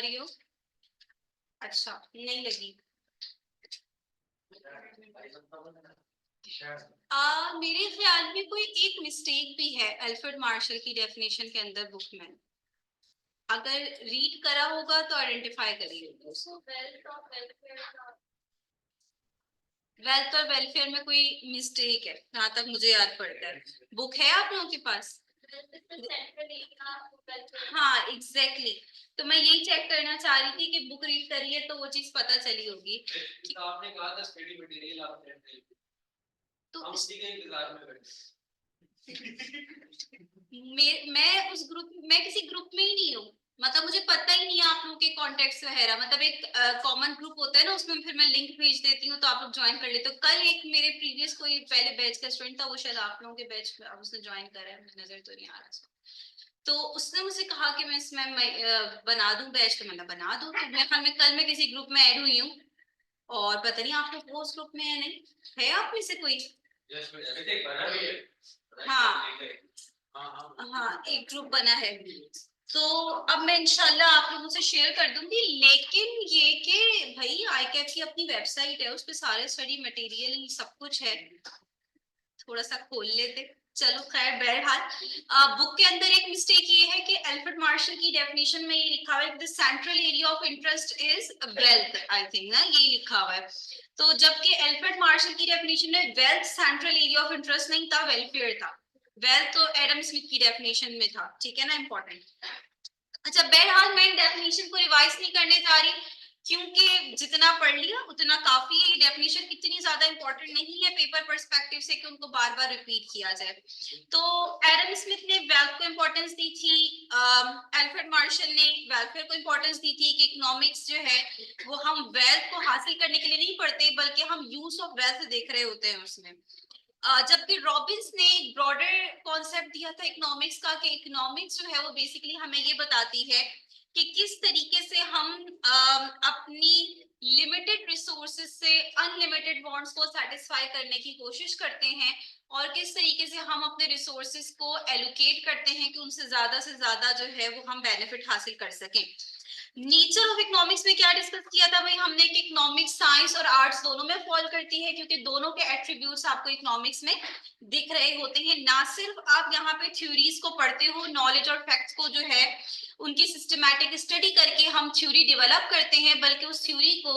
रही हो? अच्छा, नहीं लगी। मेरे ख्याल में कोई एक मिस्टेक भी है अल्फ्रेड मार्शल की डेफिनेशन के अंदर बुक में। अगर रीड करा होगा तो आइडेंटिफाई करिए। वेल्थ और वेलफेयर में कोई मिस्टेक है जहाँ तक मुझे याद पड़ता है। बुक है आप लोगों के पास? हाँ एग्जैक्टली तो मैं यही चेक करना चाह रही थी कि बुक रीड करिए तो वो चीज पता चली होगी। तो आपने कहा था स्टडी मटेरियल आप तो हम उसी के इंतजार में बैठे। मैं उस ग्रुप मैं किसी ग्रुप में ही नहीं हूँ। मतलब मुझे पता ही नहीं है आप लोगों के कॉन्टेक्ट्स वगैरह। मतलब एक कॉमन ग्रुप होता है ना, उसमें फिर मैं लिंक भेज देती हूँ तो आप लोग ज्वाइन कर लेते हो। कल एक मेरे प्रीवियस कोई पहले बैच का स्टूडेंट था, वो शायद आप लोगों के बैच में अब उसने ज्वाइन करा है, मुझे नजर तो नहीं आ रहा। तो उसने मुझे कहा कि मैं इसमें बना दूं बैच, तो मैंने बना दूं। तो मेरे ख्याल में कल मैं किसी ग्रुप में ऐड हुई हूँ और पता नहीं आप लोग वो उस ग्रुप में है नहीं। है आप में से कोई? हाँ हाँ एक ग्रुप बना है। तो अब मैं इंशाल्लाह आप लोगों से शेयर कर दूंगी। लेकिन ये कि भाई आईकैप की अपनी वेबसाइट है, उस पर सारे स्टडी मटेरियल सब कुछ है। थोड़ा सा खोल लेते। चलो खैर बहरहाल बुक के अंदर एक मिस्टेक ये है कि अल्फ्रेड मार्शल की डेफिनेशन में ये लिखा हुआ है the central area of interest is wealth. I think ना ये लिखा हुआ है। तो जबकि अल्फ्रेड मार्शल की डेफिनेशन में wealth central area of interest नहीं था, वेलफेयर था। वेल्थ तो एडम स्मिथ की डेफिनेशन में था, ठीक है ना, इंपॉर्टेंट। अच्छा बहरहाल मैं डेफिनेशन को रिवाइज नहीं करने जा रही क्योंकि जितना पढ़ लिया उतना काफी है। डेफिनेशन इतनी ज्यादा इंपॉर्टेंट नहीं है पेपर पर्सपेक्टिव से कि उनको बार बार रिपीट किया जाए। तो एडम स्मिथ ने वेल्थ को इंपॉर्टेंस दी थी, अल्फ्रेड मार्शल ने वेलफेयर को इंपॉर्टेंस दी थी कि इकोनॉमिक्स जो है वो हम वेल्थ को हासिल करने के लिए नहीं पढ़ते बल्कि हम यूज ऑफ वेल्थ देख रहे होते हैं उसमें। जबकि रॉबिन्स ने एक ब्रॉडर कॉन्सेप्ट दिया था इकोनॉमिक्स का कि इकोनॉमिक्स जो है वो बेसिकली हमें ये बताती है कि किस तरीके से हम अपनी लिमिटेड रिसोर्सेज से अनलिमिटेड वांट्स को सेटिस्फाई करने की कोशिश करते हैं और किस तरीके से हम अपने रिसोर्सेज को एलोकेट करते हैं कि उनसे से ज्यादा जो है वो हम बेनिफिट हासिल कर सकें। नेचर ऑफ इकोनॉमिक्स में क्या डिस्कस किया था भाई हमने कि इकोनॉमिक्स साइंस और आर्ट्स दोनों में फॉल करती है क्योंकि दोनों के एट्रीब्यूट्स आपको इकोनॉमिक्स में दिख रहे होते हैं। ना सिर्फ आप यहाँ पे थ्योरीज को पढ़ते हो, नॉलेज और फैक्ट्स को जो है उनकी सिस्टमैटिक स्टडी करके हम थ्योरी डेवलप करते हैं, बल्कि उस थ्योरी को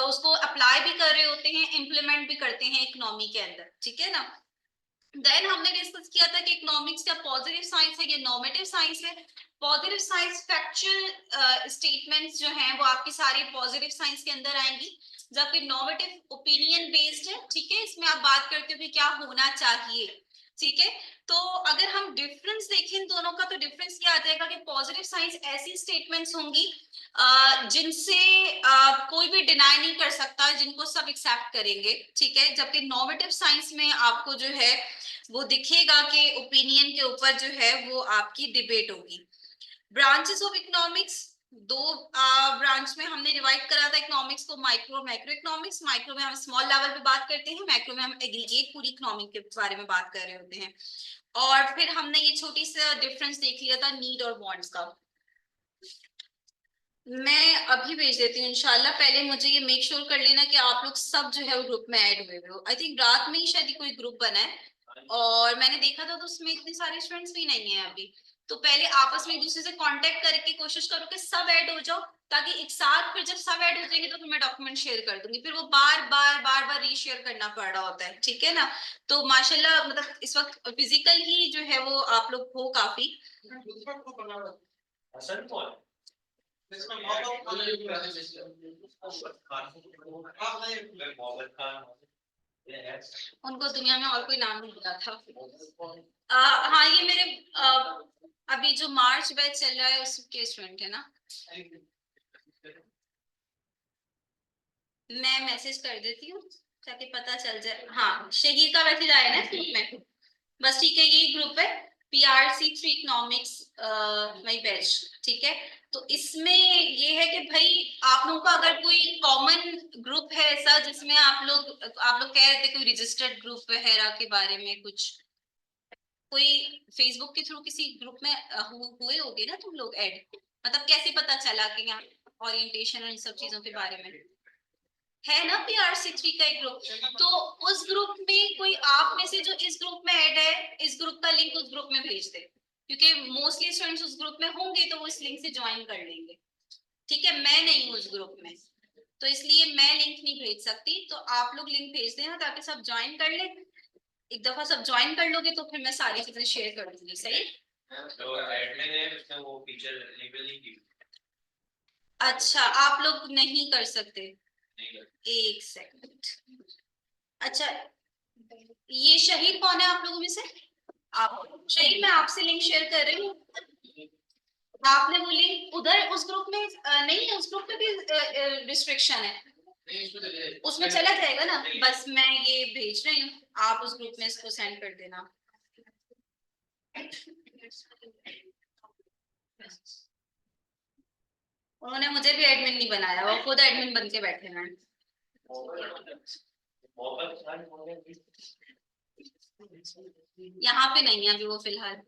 उसको अप्लाई भी कर रहे होते हैं, इम्प्लीमेंट भी करते हैं इकोनॉमी के अंदर, ठीक है ना। देन हमने डिस्कस किया था कि इकोनॉमिक्स का पॉजिटिव साइंस है या नॉर्मेटिव साइंस है। पॉजिटिव साइंस फैक्चुअल स्टेटमेंट्स जो हैं वो आपकी सारी पॉजिटिव साइंस के अंदर आएंगी, जबकि नॉर्मेटिव ओपिनियन बेस्ड है, ठीक है। इसमें आप बात करते हो कि क्या होना चाहिए, ठीक है। तो अगर हम डिफरेंस देखें दोनों का तो डिफरेंस क्या आ जाएगा कि पॉजिटिव साइंस ऐसी स्टेटमेंट्स होंगी जिनसे कोई भी डिनाई नहीं कर सकता, जिनको सब एक्सेप्ट करेंगे, ठीक है। जबकि नॉर्मेटिव साइंस में आपको जो है वो दिखेगा कि ओपिनियन के ऊपर जो है वो आपकी डिबेट होगी। ब्रांचेस ऑफ इकोनॉमिक्स, दो ब्रांच में हमने डिवाइड करा था इकोनॉमिक्स को, माइक्रो माइक्रो इकोनॉमिक्स। माइक्रो में हम स्मॉल लेवल पे बात करते हैं, मैक्रो में हम एग्रीगेट पूरी इकोनॉमिक के बारे में बात कर रहे होते हैं। और फिर हमने ये छोटी सा डिफरेंस देख लिया था नीड और वांट्स का। मैं अभी भेज देती हूँ इंशाल्लाह। पहले मुझे ये मेक श्योर कर लेना कि आप लोग सब जो है वो ग्रुप में ऐड हुए हो। आई थिंक रात में ही शायद कोई ग्रुप बना है और मैंने देखा था तो उसमें इतने सारे स्टूडेंट्स भी नहीं है अभी। तो पहले आपस में एक दूसरे से कांटेक्ट करके कोशिश करो कि सब ऐड हो जाओ, ताकि एक साथ फिर जब सब ऐड हो जाएंगे तो फिर मैं डॉक्यूमेंट शेयर कर दूंगी, फिर वो बार बार रीशेयर करना पड़ रहा होता है, ठीक है ना। तो माशाल्लाह मतलब इस वक्त फिजिकल ही जो है वो आप लोग हो काफी। उनको दुनिया में और कोई नाम नहीं मिला था। हाँ ये मेरे अभी जो मार्च बैच चल रहा है उसके स्टूडेंट है ना। मैं मैसेज कर देती हूँ ताकि पता चल जाए। हाँ शहीद का मैसेज आया ना ग्रुप में, बस ठीक है। ये ग्रुप है PRC3 इकोनॉमिक्स माई बैच, ठीक है। तो इसमें ये है कि भाई आप लोगों का अगर कोई कॉमन ग्रुप है ऐसा जिसमें आप लोग कह रहे थे कोई रजिस्टर्ड ग्रुप वगैरह के बारे में कुछ, कोई फेसबुक के थ्रू किसी ग्रुप में हुए होगे ना तुम लोग ऐड, मतलब कैसे पता चला कि यहाँ ओरिएंटेशन और इन सब चीजों के बारे में है ना PRC3 का एक ग्रुप। तो उस ग्रुप में कोई आप में से जो इस ग्रुप में ऐड है, इस ग्रुप का लिंक उस ग्रुप में भेज दे, क्योंकि मोस्टली स्टूडेंट्स उस ग्रुप में होंगे तो वो इस लिंक से ज्वाइन कर लेंगे। ठीक है, मैं नहीं हूँ उस ग्रुप में, तो इसलिए मैं लिंक नहीं भेज सकती, तो आप लोग लिंक भेज देना ताकि सब ज्वाइन कर ले। एक दफा सब ज्वाइन कर लोगे तो फिर मैं सारी चीजें शेयर कर दूंगी। सही? तो एडमिन है उसने वो फीचर इनेबल नहीं की। अच्छा, आप लोग नहीं कर सकते? एक सेकंड। अच्छा, ये शहीद कौन है आप लोगों में से? आप शहीद, मैं आपसे लिंक शेयर कर रही हूँ। आपने वो लिंक उधर उस ग्रुप में नहीं है, उस ग्रुप में भी रिस्ट्रिक्शन है, उसमें चला जाएगा ना। बस मैं ये भेज रही हूँ, आप उस ग्रुप में इसको सेंड कर देना। उन्होंने मुझे भी एडमिन नहीं बनाया, वो खुद एडमिन बन के बैठे हैं। यहाँ पे नहीं है अभी वो फिलहाल।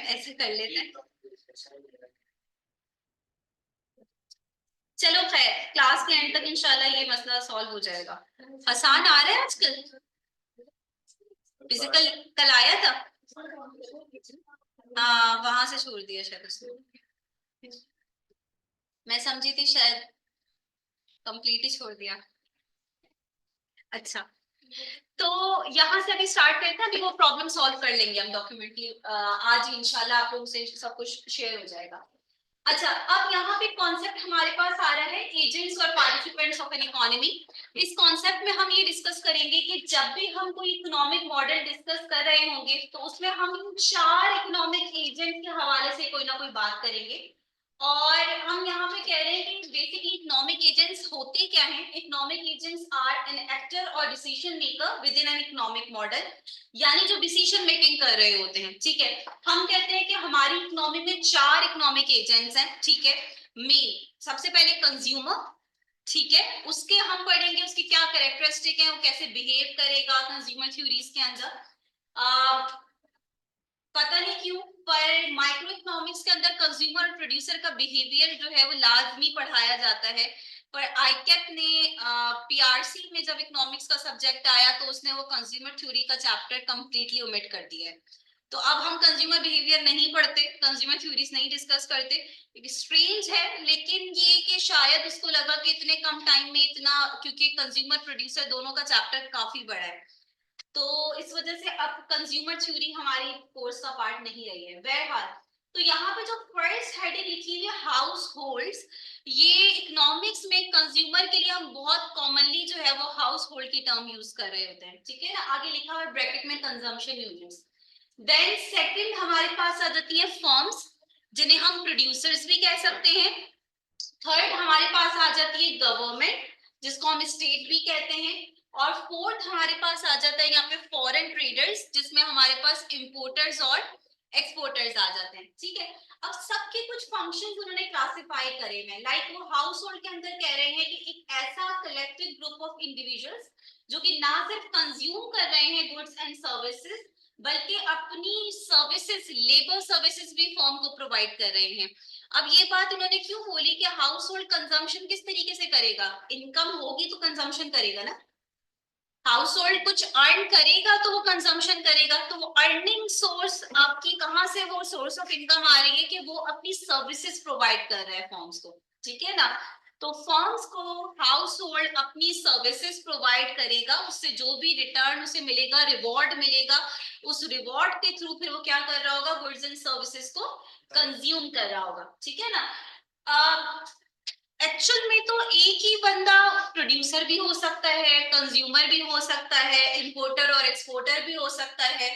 ऐसे कर लेते हैं। चलो खैर, क्लास के एंड तक इंशाल्लाह ये मसला सॉल्व हो जाएगा। हसान आ रहा है आजकल? फिजिकल कल आया था? हाँ, वहां से छोड़ दिया शायद उसने। मैं समझी थी शायद कंप्लीट ही छोड़ दिया। अच्छा, तो यहाँ से अभी स्टार्ट करते हैं। अभी वो प्रॉब्लम सॉल्व कर लेंगे हम डॉक्यूमेंटली आज ही इंशाल्लाह, आप लोगों से सब कुछ शेयर हो जाएगा। अच्छा, अब यहाँ पे कॉन्सेप्ट हमारे पास आ रहा है एजेंट्स और पार्टिसिपेंट्स ऑफ एन इकोनॉमी। इस कॉन्सेप्ट में हम ये डिस्कस करेंगे कि जब भी हम कोई इकोनॉमिक मॉडल डिस्कस कर रहे होंगे तो उसमें हम इन 4 इकोनॉमिक एजेंट के हवाले से कोई ना कोई बात करेंगे। और हम यहाँ पे कह रहे हैं कि बेसिकली इकोनॉमिक एजेंट्स होते क्या हैं। Economic agents are an actor और decision maker within an economic model, यानी जो डिसीजन मेकिंग कर रहे होते हैं। ठीक है, हम कहते हैं कि हमारी इकोनॉमी में 4 इकोनॉमिक एजेंट्स हैं। ठीक है, मेन सबसे पहले कंज्यूमर। ठीक है, उसके हम पढ़ेंगे उसकी क्या कैरेक्टरिस्टिक है, वो कैसे बिहेव करेगा कंज्यूमर थ्योरीज के अंदर। पता नहीं क्यों पर माइक्रो इकोनॉमिक्स के अंदर कंज्यूमर और प्रोड्यूसर का बिहेवियर जो है वो लाजमी पढ़ाया जाता है। पर आईकेप ने पीआरसी में जब इकोनॉमिक्स का सब्जेक्ट आया तो उसने वो कंज्यूमर थ्योरी का चैप्टर कंप्लीटली ओमिट कर दिया है। तो अब हम कंज्यूमर बिहेवियर नहीं पढ़ते, कंज्यूमर थ्योरीज नहीं डिस्कस करते। स्ट्रेंज है, लेकिन ये कि शायद उसको लगा कि इतने कम टाइम में इतना, क्योंकि कंज्यूमर प्रोड्यूसर दोनों का चैप्टर काफी बड़ा है, तो इस वजह से अब कंज्यूमर थ्योरी हमारी कोर्स का पार्ट नहीं रही है। बहरहाल, तो यहाँ पे जो फर्स्ट हेडिंग लिखी हुई है हाउस होल्ड्स, ये इकोनॉमिक्स में कंज्यूमर के लिए हम बहुत कॉमनली जो है वो हाउस होल्ड की टर्म यूज कर रहे होते हैं। ठीक है ना, आगे लिखा हुआ ब्रैकेट में कंजम्पशन यूनिट्स। देन सेकंड हमारे पास आ जाती है फर्म्स, जिन्हें हम प्रोड्यूसर्स भी कह सकते हैं। थर्ड हमारे पास आ जाती है गवर्नमेंट, जिसको हम स्टेट भी कहते हैं। और फोर्थ हमारे पास आ जाता है यहाँ पे फॉरेन ट्रेडर्स, जिसमें हमारे पास इंपोर्टर्स और एक्सपोर्टर्स आ जाते हैं। ठीक है, अब सबके कुछ फंक्शंस उन्होंने क्लासिफाई करे हुए हैं। लाइक वो हाउस होल्ड के अंदर कह रहे हैं कि एक ऐसा कलेक्टिव ग्रुप ऑफ इंडिविजुअल्स जो कि ना सिर्फ कंज्यूम कर रहे हैं गुड्स एंड सर्विसेज, बल्कि अपनी सर्विसेज, लेबर सर्विसेज भी फॉर्म को प्रोवाइड कर रहे हैं। अब ये बात उन्होंने क्यों बोली कि हाउस होल्ड कंजम्पशन किस तरीके से करेगा? इनकम होगी तो कंजम्पशन करेगा ना। हाउस होल्ड कुछ अर्न करेगा तो वो कंजम्पशन करेगा, तो वो अर्निंग सोर्स आपकी कहां से वो सोर्स ऑफ इनकम आ रही है कि वो अपनी सर्विसेज प्रोवाइड कर रहे हैं फॉर्म्स को। ठीक है ना, तो फॉर्म्स को हाउस होल्ड अपनी सर्विसेज प्रोवाइड करेगा, उससे जो भी रिटर्न उसे मिलेगा, रिवॉर्ड मिलेगा, उस रिवॉर्ड के थ्रू फिर वो क्या कर रहा होगा, गुड्स एंड सर्विसेज को कंज्यूम कर रहा होगा। ठीक है ना, एक्चुअल में तो एक ही बंदा प्रोड्यूसर भी हो सकता है, कंज्यूमर भी हो सकता है, इंपोर्टर और एक्सपोर्टर भी हो सकता है।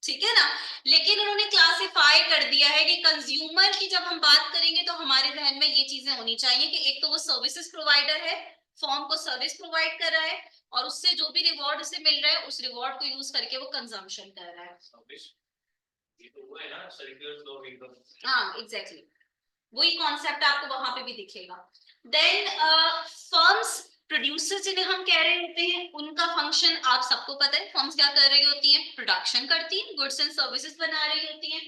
ठीक है ना, लेकिन उन्होंने क्लासिफाई कर दिया है कि कंज्यूमर की जब हम बात करेंगे तो हमारे जहन में ये चीजें होनी चाहिए कि एक तो वो सर्विसेज प्रोवाइडर है, फॉर्म को सर्विस प्रोवाइड कर रहा है, और उससे जो भी रिवॉर्ड उसे मिल रहा है उस रिवॉर्ड को यूज करके वो कंजम्पशन कर रहा है। ये तो हुआ है ना सर्कुलर फ्लो ऑफ इनकम। हाँ एग्जैक्टली, वही कॉन्सेप्ट आपको वहां पे भी दिखेगा। देन फर्म्स प्रोड्यूसर जिन्हें हम कह रहे होते हैं, उनका फंक्शन आप सबको पता है, फर्म्स क्या कर रही होती हैं, प्रोडक्शन करती हैं, गुड्स एंड सर्विसेज बना रही होती हैं।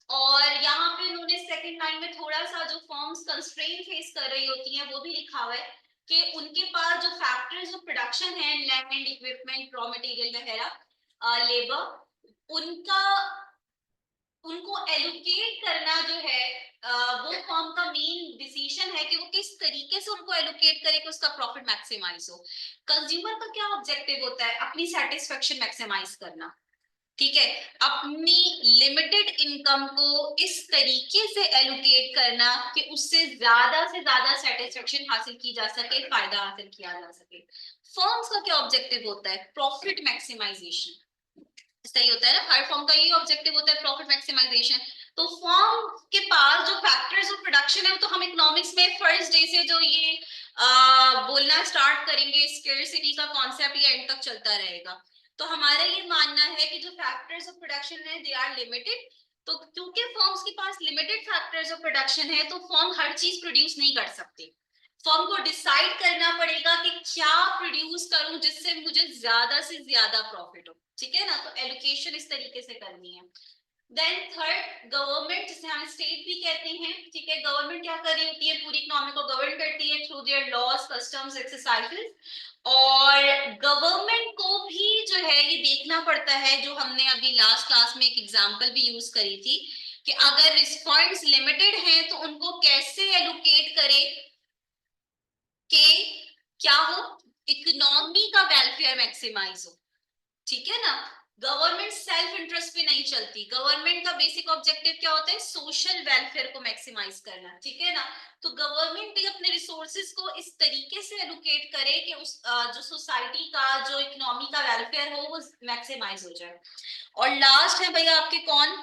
और यहाँ पे उन्होंने सेकंड लाइन में थोड़ा सा जो फर्म्स कंस्ट्रेंट फेस कर रही होती हैं वो भी लिखा हुआ है कि उनके पास जो फैक्टर्स ऑफ प्रोडक्शन है, लैंड, इक्विपमेंट, रॉ मटेरियल वगैरह, लेबर, उनका उनको एलोकेट करना जो है वो फर्म का मेन डिसीजन है कि वो किस तरीके से उनको एलोकेट करे कि उसका प्रॉफिट मैक्सिमाइज हो। कंज्यूमर का क्या ऑब्जेक्टिव होता है, अपनी सेटिस्फेक्शन मैक्सिमाइज करना, ठीक है, अपनी लिमिटेड इनकम को इस तरीके से एलोकेट करना कि उससे ज्यादा से ज्यादा सेटिस्फेक्शन हासिल की जा सके, फायदा हासिल किया जा सके। फर्म्स का क्या ऑब्जेक्टिव होता है, प्रॉफिट मैक्सिमाइजेशन, सही होता है ना, हर फॉर्म का ये ऑब्जेक्टिव होता है, प्रॉफिट मैक्सिमाइजेशन। तो फॉर्म के पास जो फैक्टर्स ऑफ प्रोडक्शन है वो तो हम इकोनॉमिक्स में फर्स्ट डे से जो ये बोलना स्टार्ट करेंगे, स्केर्सिटी का कॉन्सेप्ट ये एंड तक चलता रहेगा। तो हमारा ये मानना है कि जो फैक्टर्स ऑफ प्रोडक्शन है दे आर लिमिटेड। तो क्योंकि फॉर्म्स के पास लिमिटेड फैक्टर्स ऑफ प्रोडक्शन है तो फॉर्म हर चीज प्रोड्यूस नहीं कर सकते। फर्म को डिसाइड करना पड़ेगा कि क्या प्रोड्यूस करूं जिससे मुझे ज्यादा से ज्यादा प्रॉफिट हो, ठीक है ना। तो एलोकेशन इस तरीके से करनी है। देन थर्ड, गवर्नमेंट, जिसे हम स्टेट भी कहते हैं, ठीक है, गवर्नमेंट क्या कर रही होती है, पूरी इकोनॉमी को गवर्न करती है through their laws, customs, exercises. और गवर्नमेंट को भी जो है ये देखना पड़ता है, जो हमने अभी लास्ट क्लास में एक एग्जांपल भी यूज करी थी कि अगर फंड्स लिमिटेड हैं तो उनको कैसे एलोकेट करे कि क्या हो, इकोनॉमी का वेलफेयर मैक्सिमाइज हो, ठीक है ना। गवर्नमेंट सेल्फ इंटरेस्ट पे नहीं चलती, गवर्नमेंट का बेसिक ऑब्जेक्टिव क्या होता है, सोशल वेलफेयर को मैक्सिमाइज करना, ठीक है ना। तो गवर्नमेंट भी अपने रिसोर्सेज को इस तरीके से एलोकेट करे कि उस जो सोसाइटी का, जो इकोनॉमी का वेलफेयर हो वो मैक्सिमाइज हो जाए। और लास्ट है भैया आपके कौन,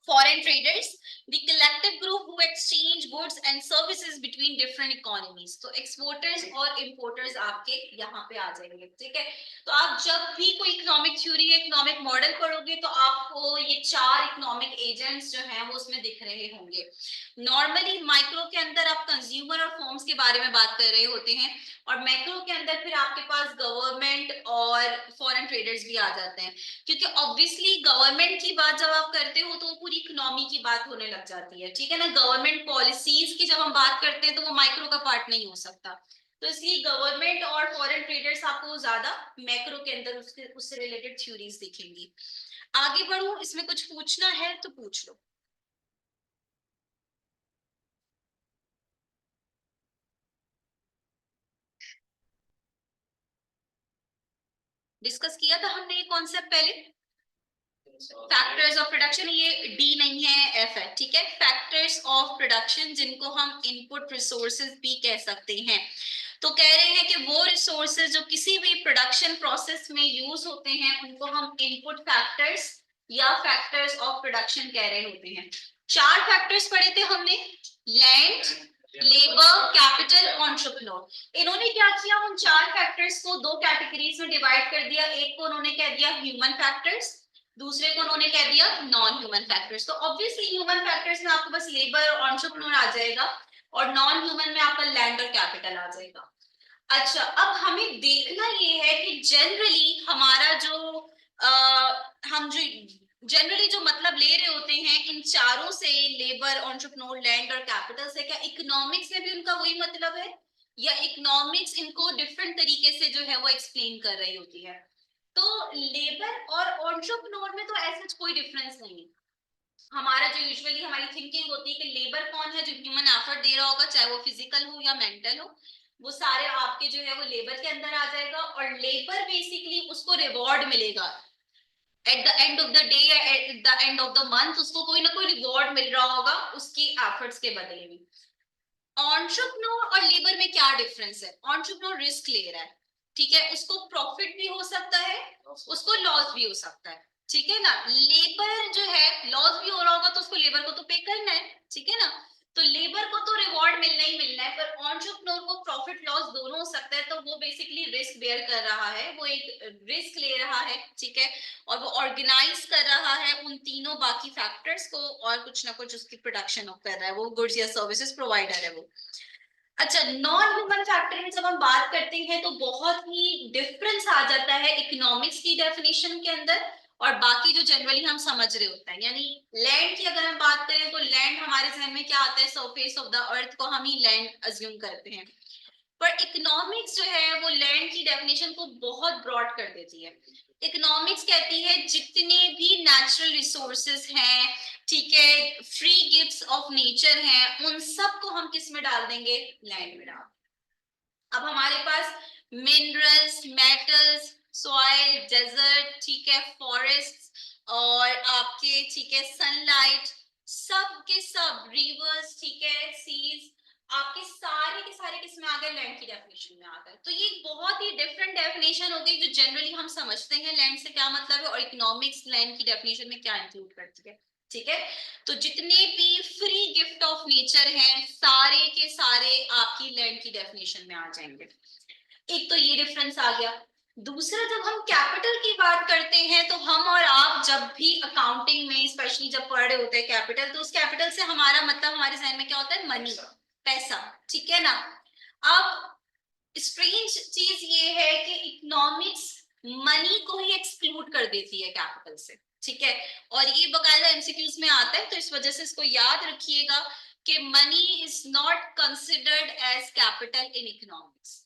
foreign traders, the collective group who exchange goods and services between different economies। तो exporters और importers आपके यहाँ पे आ जाएंगे, ठीक है। तो आप जब भी कोई इकोनॉमिक थ्योरी या इकोनॉमिक मॉडल पढ़ोगे तो आपको ये चार इकोनॉमिक एजेंट्स जो हैं वो उसमें दिख रहे होंगे। नॉर्मली माइक्रो के अंदर आप कंज्यूमर और फर्म्स के बारे में बात कर रहे होते हैं, और मैक्रो के अंदर फिर आपके पास गवर्नमेंट और फॉरेन ट्रेडर्स भी आ जाते हैं, क्योंकि ऑब्वियसली गवर्नमेंट की बात जब आप करते हो तो वो पूरी इकोनॉमी की बात होने लग जाती है, ठीक है ना। गवर्नमेंट पॉलिसीज की जब हम बात करते हैं तो वो माइक्रो का पार्ट नहीं हो सकता। तो इसलिए गवर्नमेंट और फॉरेन ट्रेडर्स आपको ज्यादा मैक्रो के अंदर उससे रिलेटेड थ्योरीज दिखेंगी। आगे बढ़ू, इसमें कुछ पूछना है तो पूछ लो। डिस्कस किया था हमने ये कॉन्सेप्ट पहले, फैक्टर्स ऑफ प्रोडक्शन, ये डी नहीं है, एफ है, ठीक है। फैक्टर्स ऑफ प्रोडक्शन जिनको हम इनपुट रिसोर्सेज भी कह सकते हैं। तो कह रहे हैं कि वो रिसोर्सेज जो किसी भी प्रोडक्शन प्रोसेस में यूज होते हैं उनको हम इनपुट फैक्टर्स या फैक्टर्स ऑफ प्रोडक्शन कह रहे होते हैं। चार फैक्टर्स पढ़े थे हमने, लैंड, लेबर, कैपिटल, एंटरप्रेन्योर। इन्होंने क्या किया, उन चार फैक्टर्स को दो कैटेगरीज में डिवाइड कर दिया। एक को उन्होंने कह दिया ह्यूमन फैक्टर्स, दूसरे को उन्होंने कह दिया नॉन ह्यूमन फैक्टर्स। तो ऑब्वियसली ह्यूमन फैक्टर्स में आपको बस लेबर और एंटरप्रेन्योर आ जाएगा, और नॉन ह्यूमन में आपका लैंड और कैपिटल आ जाएगा। अच्छा, अब हमें देखना ये है कि जनरली हमारा जो हम जो जनरली जो मतलब ले रहे होते हैं इन चारों से, लेबर, एंटरप्रेन्योर, लैंड और कैपिटल से, क्या इकोनॉमिक्स में भी उनका वही मतलब है, या इकोनॉमिक्स इनको डिफरेंट तरीके से जो है वो एक्सप्लेन कर रही होती है। तो लेबर और एंटरप्रेन्योर में तो ऐसा कोई डिफरेंस नहीं है। हमारा जो यूजुअली हमारी थिंकिंग होती है कि लेबर कौन है, जो ह्यूमन एफर्ट दे रहा होगा, चाहे वो फिजिकल हो या मेंटल हो, वो सारे आपके जो है वो लेबर के अंदर आ जाएगा। और लेबर बेसिकली उसको रिवॉर्ड मिलेगा at the end of the day या at the end of the month, उसको कोई ना कोई रिवॉर्ड मिल रहा होगा उसकी एफर्ट्स के बदले में। एंटरप्रेन्योर और लेबर में क्या डिफरेंस है, एंटरप्रेन्योर रिस्क ले रहा है, ठीक है, उसको प्रॉफिट भी हो सकता है, उसको लॉस भी हो सकता है, ठीक है ना। लेबर जो है लॉस भी हो रहा होगा तो उसको लेबर को तो पे करना है, ठीक है ना। तो लेबर को तो रिवॉर्ड मिलना ही मिलना है, पर एंटरप्रेन्योर को प्रॉफिट लॉस दोनों हो सकता है, तो वो बेसिकली रिस्क बेयर कर रहा है, वो एक रिस्क ले रहा है, ठीक है। और वो ऑर्गेनाइज कर रहा है उन तीनों बाकी फैक्टर्स को, और कुछ ना कुछ उसकी प्रोडक्शन कर रहा है, वो गुड्स या सर्विसेज प्रोवाइडर है वो। अच्छा, नॉन ह्यूमन फैक्टर में जब हम बात करते हैं तो बहुत ही डिफरेंस आ जाता है इकोनॉमिक्स की डेफिनेशन के अंदर और बाकी जो जनरली हम समझ रहे होते हैं। यानी लैंड की अगर हम बात करें तो लैंड हमारे जहन में क्या आता है, सरफेस ऑफ द अर्थ को हम ही लैंड अज्यूम करते हैं। पर इकोनॉमिक्स जो है वो लैंड की डेफिनेशन को बहुत ब्रॉड कर देती है। इकोनॉमिक्स कहती है जितने भी नेचुरल रिसोर्सेस हैं, ठीक है, फ्री गिफ्ट्स ऑफ नेचर हैं, उन सब को हम किस में डाल देंगे, लैंड में डाल। अब हमारे पास मिनरल्स, मेटल्स, सॉइल, डेजर्ट, ठीक है, फॉरेस्ट और आपके, ठीक है, सनलाइट, सब के सब रिवर्स, ठीक है, सीज, आपके सारे के सारे किसमें आ गए, लैंड की डेफिनेशन में आ गए। तो ये बहुत ही डिफरेंट डेफिनेशन हो गई जो जनरली हम समझते हैं लैंड से क्या मतलब है और इकोनॉमिक्स लैंड की डेफिनेशन में क्या इंक्लूड करती है। ठीक है, तो जितने भी फ्री गिफ्ट ऑफ नेचर हैं सारे के सारे आपकी लैंड की डेफिनेशन में आ जाएंगे। एक तो ये डिफरेंस आ गया। दूसरा, जब हम कैपिटल की बात करते हैं तो हम और आप जब भी अकाउंटिंग में स्पेशली जब पढ़ रहे होते हैं कैपिटल, तो उस कैपिटल से हमारा मतलब हमारे जहन में क्या होता है, मनी, पैसा, ठीक है ना। अब स्ट्रेंज चीज ये है कि इकोनॉमिक्स मनी को ही एक्सक्लूड कर देती है कैपिटल से, ठीक है, और ये बकायदा एमसीक्यूज में आता है, तो इस वजह से इसको याद रखिएगा कि money is not considered as capital in economics.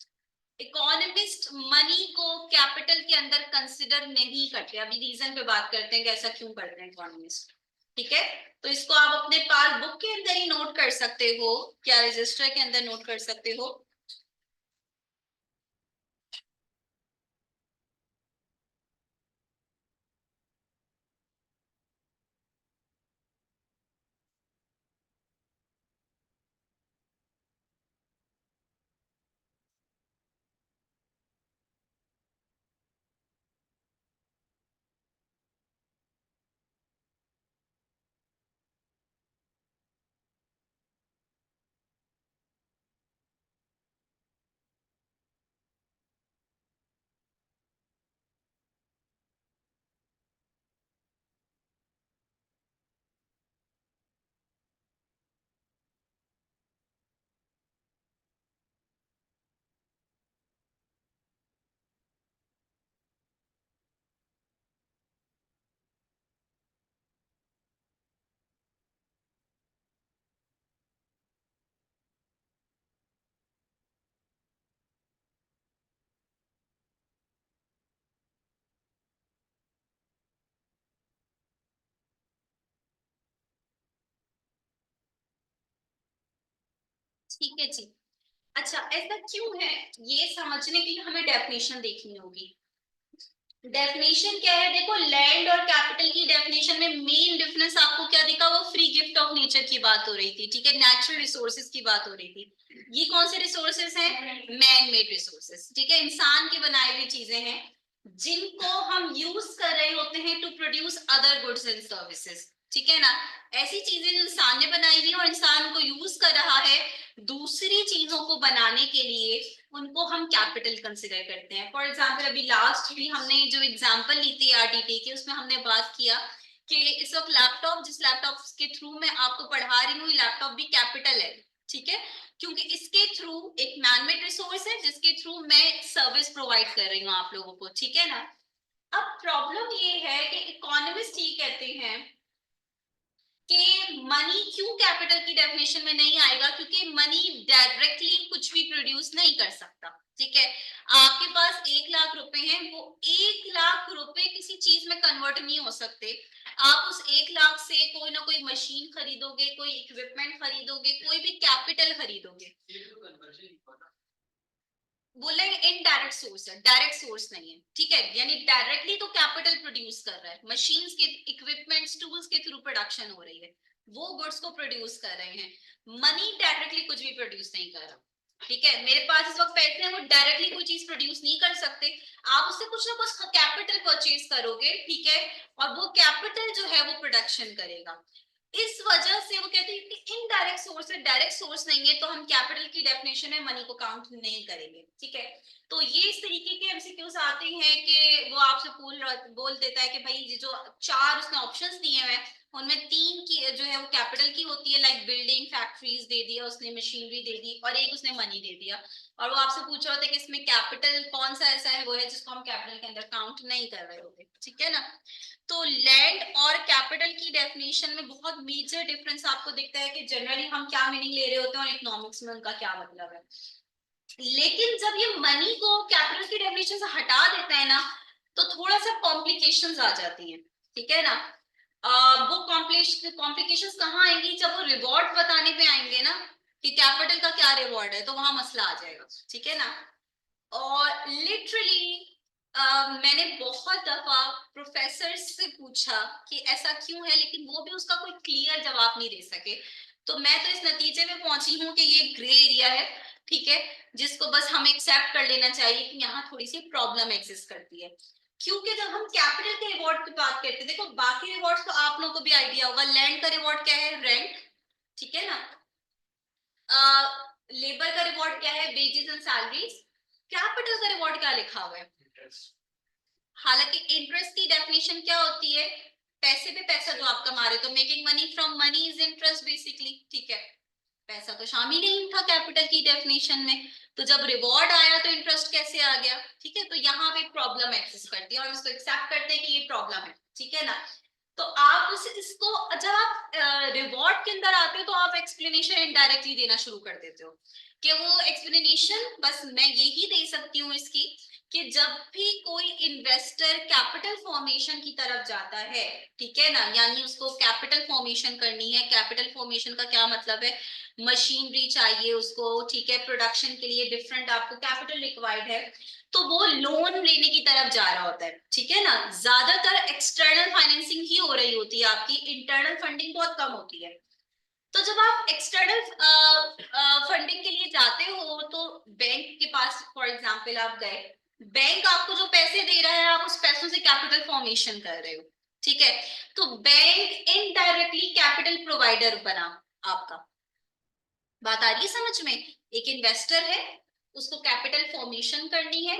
Economist money को कैपिटल के अंदर कंसिडर नहीं करते। अभी रीजन पे बात करते हैं कि ऐसा क्यों करते हैं इकोनॉमिस्ट, ठीक है। तो इसको आप अपने पास बुक के अंदर ही नोट कर सकते हो, क्या रजिस्टर के अंदर नोट कर सकते हो। ठीक है जी। अच्छा, ऐसा क्यों है, ये समझने के लिए हमें डेफिनेशन देखनी होगी। डेफिनेशन क्या है, देखो लैंड और कैपिटल की डेफिनेशन में मेन डिफरेंस आपको क्या दिखा, वो फ्री गिफ्ट ऑफ नेचर की बात हो रही थी, ठीक है, नेचुरल रिसोर्सेज की बात हो रही थी। ये कौन से रिसोर्सेज हैं, मैन मेड रिसोर्सेज, ठीक है, इंसान की बनाई हुई चीजें हैं जिनको हम यूज कर रहे होते हैं to produce other goods and services, ठीक है ना। ऐसी चीजें जो इंसान ने बनाई हुई और इंसान को यूज कर रहा है दूसरी चीजों को बनाने के लिए, उनको हम कैपिटल कंसिडर करते हैं। फॉर एग्जाम्पल अभी लास्ट भी हमने जो एग्जाम्पल ली थी आरटीटी की, उसमें हमने बात किया कि इस वक्त लैपटॉप, जिस लैपटॉप के थ्रू मैं आपको पढ़ा रही हूँ, लैपटॉप भी कैपिटल है, ठीक है, क्योंकि इसके थ्रू एक मैनमेड रिसोर्स है जिसके थ्रू मैं सर्विस प्रोवाइड कर रही हूँ आप लोगों को, ठीक है ना। अब प्रॉब्लम ये है कि इकोनॉमिस्ट ये कहते हैं कि मनी क्यों कैपिटल की डेफिनेशन में नहीं आएगा, क्योंकि मनी डायरेक्टली कुछ भी प्रोड्यूस नहीं कर सकता, ठीक है। आपके पास 1 लाख रुपए हैं, वो 1 लाख रुपए किसी चीज में कन्वर्ट नहीं हो सकते। आप उस 1 लाख से कोई ना कोई मशीन खरीदोगे, कोई इक्विपमेंट खरीदोगे, कोई भी कैपिटल खरीदोगे। बोले इनडायरेक्ट सोर्स है, डायरेक्ट सोर्स नहीं है, ठीक है, यानी डायरेक्टली तो कैपिटल प्रोड्यूस कर रहा है, मशीन्स के, इक्विपमेंट्स, टूल्स के थ्रू प्रोडक्शन हो रही है, वो गुड्स को प्रोड्यूस कर रहे हैं। मनी डायरेक्टली कुछ भी प्रोड्यूस नहीं कर रहा, ठीक है, मेरे पास इस वक्त पैसे हैं, वो डायरेक्टली कोई चीज प्रोड्यूस नहीं कर सकते। आप उससे कुछ ना कुछ कैपिटल परचेज करोगे, ठीक है, और वो कैपिटल जो है वो प्रोडक्शन करेगा। इस वजह से वो कहते हैं कि इनडायरेक्ट सोर्स है, डायरेक्ट सोर्स नहीं है, तो हम कैपिटल की डेफिनेशन में मनी को काउंट नहीं करेंगे, ठीक है। तो ये इस तरीके के एमसीक्यूज आते हैं कि वो आपसे बोल देता है कि भाई ये जो 4 उसने ऑप्शंस दिए हैं उनमें 3 की जो है वो कैपिटल की होती है, लाइक बिल्डिंग, फैक्ट्रीज दे दिया उसने, मशीनरी दे दी, और एक उसने मनी दे दिया। और वो आपसे पूछ रहा होता है कि इसमें कैपिटल कौन सा ऐसा है वो है जिसको हम कैपिटल के अंदर काउंट नहीं कर रहे होते, ठीक है ना। तो लैंड और कैपिटल की डेफिनेशन में बहुत मेजर डिफरेंस आपको दिखता है कि जनरली हम क्या मीनिंग ले रहे होते हैं और इकोनॉमिक्स में उनका क्या मतलब है। लेकिन जब ये मनी को कैपिटल की डेफिनेशन से हटा देते हैं ना, तो थोड़ा सा कॉम्प्लिकेशंस आ जाती हैं, ठीक है ना। वो कॉम्प्लिकेशंस कहाँ आएंगी, जब वो रिवॉर्ड बताने पे आएंगे ना कि कैपिटल का क्या रिवॉर्ड है, तो वहां मसला आ जाएगा, ठीक है ना। और लिटरली मैंने बहुत दफा प्रोफेसर से पूछा कि ऐसा क्यों है, लेकिन वो भी उसका कोई क्लियर जवाब नहीं दे सके। तो मैं तो इस नतीजे में पहुंची हूँ कि ये ग्रे एरिया है, ठीक है, जिसको बस हमें एक्सेप्ट कर लेना चाहिए कि यहाँ थोड़ी सी प्रॉब्लम एग्जिस्ट करती है। क्योंकि जब हम कैपिटल के रिवॉर्ड की बात करते हैं, देखो बाकी रिवॉर्ड्स तो आप लोगों को भी आइडिया होगा, लैंड का रिवॉर्ड क्या है, रेंट, ठीक है ना। लेबर का रिवॉर्ड क्या है, वेजेस एंड सैलरीज। कैपिटल का रिवॉर्ड क्या लिखा हुआ है, हालांकि इंटरेस्ट की डेफिनेशन क्या होती है, पैसे पे पैसा जो आप कमा रहे हो, तो making money from money is interest basically, ठीक है। पैसा तो शामिल नहीं था कैपिटल की डेफिनेशन में, तो जब रिवॉर्ड आया तो इंटरेस्ट कैसे आ गया, ठीक है। तो यहाँ पे प्रॉब्लम एग्जिस्ट करती है और इसको एक्सेप्ट करते हैं कि ये प्रॉब्लम है, ठीक है ना। तो आप इसको जब आप रिवॉर्ड के अंदर आते हो तो आप एक्सप्लेनेशन इनडायरेक्टली देना शुरू कर देते हो, कि वो एक्सप्लेनेशन बस मैं यही दे सकती हूँ इसकी, कि जब भी कोई इन्वेस्टर कैपिटल फॉर्मेशन की तरफ जाता है, ठीक है ना, यानी उसको कैपिटल फॉर्मेशन करनी है, कैपिटल फॉर्मेशन का क्या मतलब है, मशीनरी चाहिए उसको, ठीक है, प्रोडक्शन के लिए डिफरेंट आपको कैपिटल रिक्वायर्ड है, तो वो लोन लेने की तरफ जा रहा होता है, ठीक है ना। ज्यादातर एक्सटर्नल फाइनेंसिंग ही हो रही होती है आपकी, इंटरनल फंडिंग बहुत कम होती है। तो जब आप एक्सटर्नल फंडिंग के लिए जाते हो तो बैंक के पास फॉर एग्जांपल आप गए, बैंक आपको जो पैसे दे रहा है आप उस पैसों से कैपिटल फॉर्मेशन कर रहे हो, ठीक है। तो बैंक इनडायरेक्टली कैपिटल प्रोवाइडर बना आपका। बात आ रही है समझ में, एक इन्वेस्टर है, उसको कैपिटल फॉर्मेशन करनी है,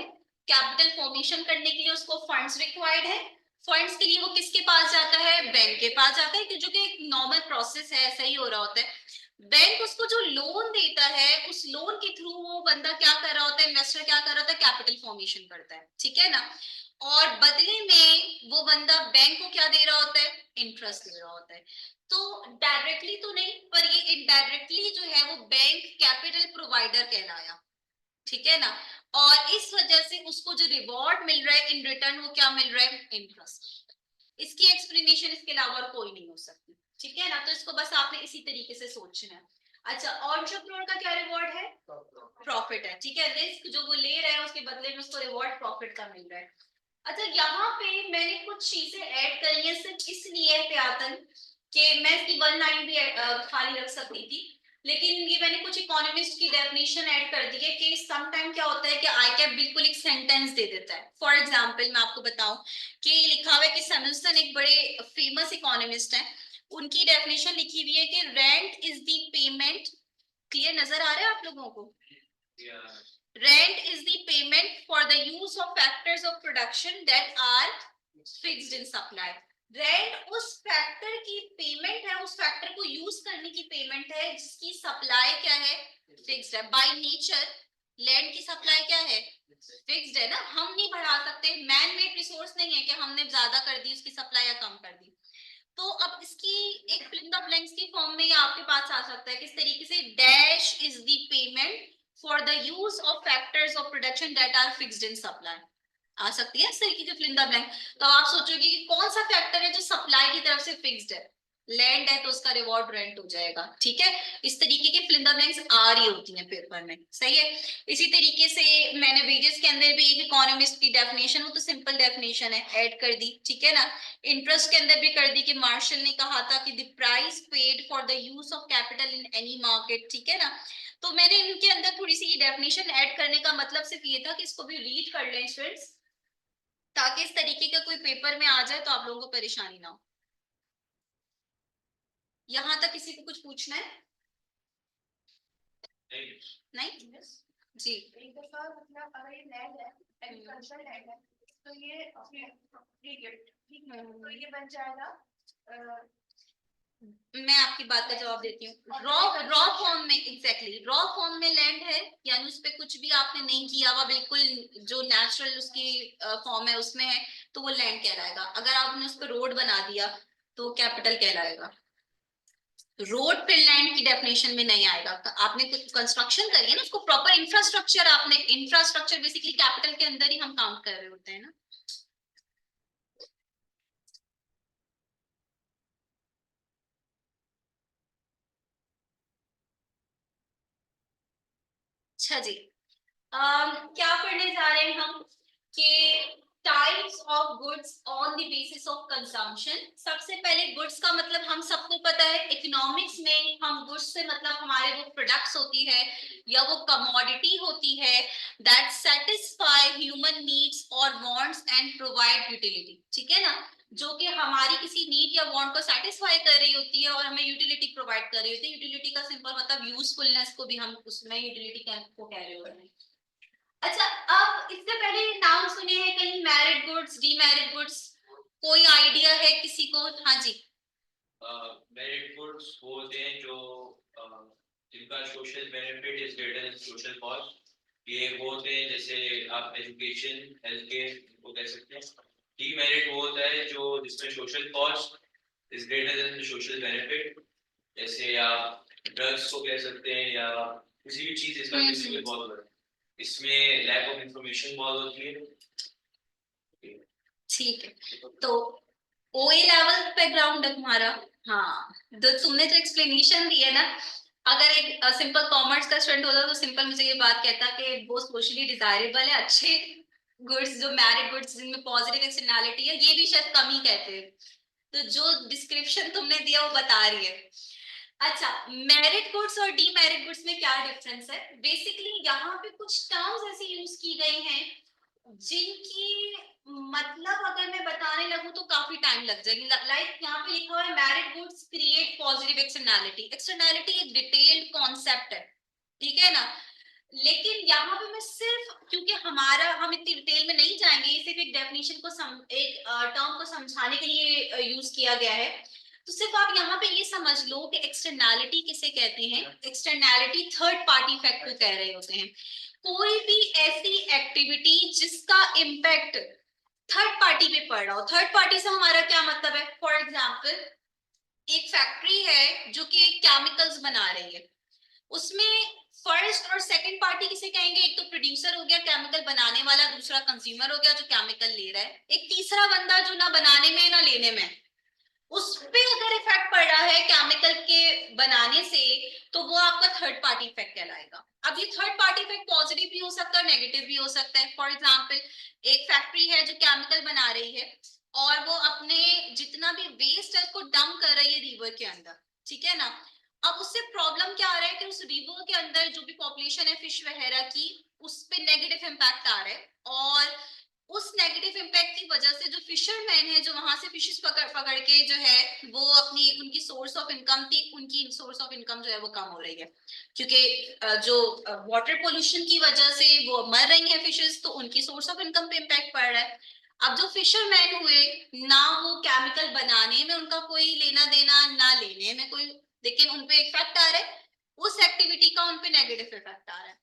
कैपिटल फॉर्मेशन करने के लिए उसको फंड्स रिक्वायर्ड है, फंड्स के लिए वो किसके पास जाता है, बैंक के पास जाता है, कि जो कि एक नॉर्मल प्रोसेस है, ऐसा ही हो रहा होता है। बैंक उसको जो लोन देता है, उस लोन के थ्रू वो बंदा क्या कर रहा होता है, इन्वेस्टर क्या कर रहा होता है, कैपिटल फॉर्मेशन करता है, ठीक है ना। और बदले में वो बंदा बैंक को क्या दे रहा होता है, इंटरेस्ट दे रहा होता है। तो डायरेक्टली तो नहीं, पर ये इनडायरेक्टली जो है वो बैंक कैपिटल प्रोवाइडर कहलाया, ठीक है ना। और इस वजह से उसको जो रिवॉर्ड मिल रहा है इन रिटर्न, वो क्या मिल रहा है, इंटरेस्ट। इसकी एक्सप्लेनेशन इसके अलावा और कोई नहीं हो सकती, ठीक है ना। तो इसको बस आपने इसी तरीके से सोचना है। अच्छा, एंटरप्रेन्योर का क्या रिवॉर्ड है, प्रॉफिट है, ठीक है। रिस्क जो वो ले रहा है उसके बदले में उसको रिवॉर्ड प्रॉफिट का मिल रहा है। अच्छा, यहाँ पे मैंने कुछ चीजें ऐड करी है सिर्फ इसलिए एहतियातन कि मैं इसकी वन लाइन भी खाली रख सकती थी, लेकिन ये मैंने कुछ इकोनॉमिस्ट की डेफिनेशन ऐड कर दी है कि सम टाइम क्या होता है कि आई कैप बिल्कुल एक सेंटेंस दे देता है। फॉर एग्जांपल मैं आपको बताऊं कि लिखा हुआ है कि सैमुअलसन एक बड़े फेमस इकोनॉमिस्ट हैं, उनकी डेफिनेशन लिखी हुई है कि rent is the payment, clear नजर आ रहा है आप लोगों को, rent is the payment for the use of factors of production that are fixed in supply. Rent उस फैक्टर की पेमेंट है, उस फैक्टर को यूज करने की पेमेंट है जिसकी सप्लाई क्या है, फिक्स्ड है। बाय नेचर लैंड की सप्लाई क्या है, फिक्स्ड है ना, हम नहीं बढ़ा सकते, मैन मेड रिसोर्स नहीं है कि हमने ज्यादा कर दी उसकी सप्लाई या कम कर दी। तो अब इसकी एक फिल इन द ब्लैंक्स की फॉर्म में ये आपके पास आ सकता है किस तरीके से, dash is the payment for the use of factors of production that are fixed in supply, आ सकती है इस तरीके की फिल इन द ब्लैंक। तो आप सोचोगे कि कौन सा फैक्टर है जो सप्लाई की तरफ से फिक्स्ड है, लैंड है तो उसका रिवॉर्ड रेंट हो जाएगा, ठीक है। इस तरीके के फिल इन द ब्लैंक्स आ रही होती हैं पेपर में, सही है। इसी तरीके से मैंने वेजेस के अंदर भी एक इकोनॉमिस्ट की डेफिनेशन, वो तो सिंपल डेफिनेशन है, ऐड कर दी, ठीक है ना। इंटरेस्ट के अंदर भी कर दी कि मार्शल ने कहा था कि the price paid for the use of capital in any market, ठीक है ना। तो मैंने इनके अंदर थोड़ी सी ये डेफिनेशन ऐड करने का मतलब सिर्फ ये था कि इसको भी रीड कर लें स्टूडेंट्स, ताकि इस तरीके का कोई पेपर में आ जाए तो आप लोगों को परेशानी ना हो। यहाँ तक किसी को कुछ पूछना है, नहीं जी। एक दफा मतलब अगर ये लैंड है, एग्रीकल्चर लैंड है, तो ये ठीक है, तो ये बन जाएगा मैं आपकी बात का जवाब देती हूँ। रॉ रॉ फॉर्म में, एग्जैक्टली रॉ फॉर्म में लैंड है, यानी उस पे कुछ भी आपने नहीं किया हुआ, बिल्कुल जो नेचुरल उसकी फॉर्म है उसमें है, तो वो लैंड कहलाएगा। अगर आपने उस पर रोड बना दिया तो कैपिटल कहलाएगा। रोड पे लैंड की डेफिनेशन में नहीं आएगा। आपने कुछ कंस्ट्रक्शन करी है ना, उसको प्रॉपर इंफ्रास्ट्रक्चर, आपने इंफ्रास्ट्रक्चर बेसिकली कैपिटल के अंदर ही हम काउंट कर रहे होते हैं ना। अच्छा जी, क्या पढ़ने जा रहे हैं हम कि types of goods on the basis of consumption. सबसे पहले गुड्स का मतलब हम सबको पता है, इकोनॉमिक्स में हम गुड्स से मतलब हमारे वो प्रोडक्ट्स होती है या वो कमोडिटी होती है दैट सेटिस्फाई ह्यूमन नीड्स और वांट्स एंड प्रोवाइड यूटिलिटी, ठीक है ना, जो कि हमारी किसी नीड या वांट को सेटिस्फाई कर रही होती है और हमें यूटिलिटी प्रोवाइड कर रही होती है। यूटिलिटी का सिंपल मतलब यूजफुलनेस को भी हम उसमें यूटिलिटी को कह रहे होते हैं। अच्छा, अब इससे पहले नाम सुने हैं कहीं मैरिड गुड्स, डीमैरिड गुड्स? कोई आइडिया है किसी को? हाँ जी। मेरिट गुड्स वो होते हैं जो जिनका social benefit is greater than social cost. ये वो होते हैं जैसे आप एजुकेशन, हेल्थ केयर को कह सकते हैं। डीमेरिट वो होता है जो जिसमें social cost is greater than social benefit, जैसे आप ड्रग्स को कह सकते हैं या किसी भी चीज इसका फिजिकल बहुत बड़ा, इसमें लैक ऑफ इंफॉर्मेशन बहुत होती है। ठीक है, तो ओए लेवल बैकग्राउंड है तुम्हारा। हाँ, तो तुमने जो एक्सप्लेनेशन दी है ना, अगर एक सिंपल कॉमर्स का स्टूडेंट होता तो सिंपल मुझे ये बात कहता कि वो सोशली डिजायरेबल है, अच्छे गुड्स जो मैरिड गुड्स जिनमें पॉजिटिव एक्सटर्नैलिटी है, ये भी शायद कम ही कहते हैं। तो जो डिस्क्रिप्शन तुमने दिया वो बता रही है। अच्छा, मेरिट गुड्स और डीमेरिट गुड्स में क्या डिफरेंस है? बेसिकली यहाँ पे कुछ टर्म्स ऐसी यूज की गई हैं जिनकी मतलब अगर मैं बताने लगूं तो काफी टाइम लग जाएगी। लाइक यहाँ पे लिखा हुआ है married goods create positive externality. Externality एक डिटेल्ड कॉन्सेप्ट है, ठीक है ना, लेकिन यहाँ पे मैं सिर्फ, क्योंकि हमारा हम इतनी डिटेल में नहीं जाएंगे, ये सिर्फ एक डेफिनेशन को एक टर्म को समझाने के लिए यूज किया गया है। तो सिर्फ आप यहाँ पे ये समझ लो कि एक्सटर्नैलिटी किसे कहते हैं। एक्सटर्नैलिटी थर्ड पार्टी इफेक्ट को कह रहे होते हैं। कोई भी ऐसी एक्टिविटी जिसका इम्पैक्ट थर्ड पार्टी पे पड़ रहा हो। थर्ड पार्टी से हमारा क्या मतलब है? फॉर एग्जाम्पल, एक फैक्ट्री है जो कि केमिकल्स बना रही है, उसमें फर्स्ट और सेकंड पार्टी किसे कहेंगे? एक तो प्रोड्यूसर हो गया केमिकल बनाने वाला, दूसरा कंज्यूमर हो गया जो केमिकल ले रहा है, एक तीसरा बंदा जो ना बनाने में ना लेने में, उस पे अगर इफेक्ट पड़ रहा है केमिकल के बनाने से, तो वो आपका थर्ड पार्टी इफेक्ट कहलाएगा। अब ये थर्ड पार्टी इफेक्ट पॉजिटिव भी हो सकता है, नेगेटिव भी हो सकता है। फॉर एग्जांपल, एक फैक्ट्री है जो केमिकल बना रही है और वो अपने जितना भी वेस्ट है उसको डंप कर रही है रिवर के अंदर, ठीक है ना। अब उससे प्रॉब्लम क्या आ रहा है कि उस रिवर के अंदर जो भी पॉपुलेशन है फिश वगैरह की, उस पे नेगेटिव इम्पैक्ट आ रहा है, और उस नेगेटिव इम्पैक्ट की वजह से जो फिशरमैन है जो वहां से फिशेस पकड़ पकड़ के जो है वो अपनी उनकी सोर्स ऑफ इनकम थी, उनकी सोर्स ऑफ इनकम जो है वो कम हो रही है, क्योंकि जो वाटर पोल्यूशन की वजह से वो मर रही है फिशेस, तो उनकी सोर्स ऑफ इनकम पे इम्पैक्ट पड़ रहा है। अब जो फिशरमैन हुए, ना वो केमिकल बनाने में उनका कोई लेना देना, ना लेने में कोई, लेकिन उनपे इफेक्ट आ रहा है, उस एक्टिविटी का उनपे नेगेटिव इफेक्ट आ रहा है।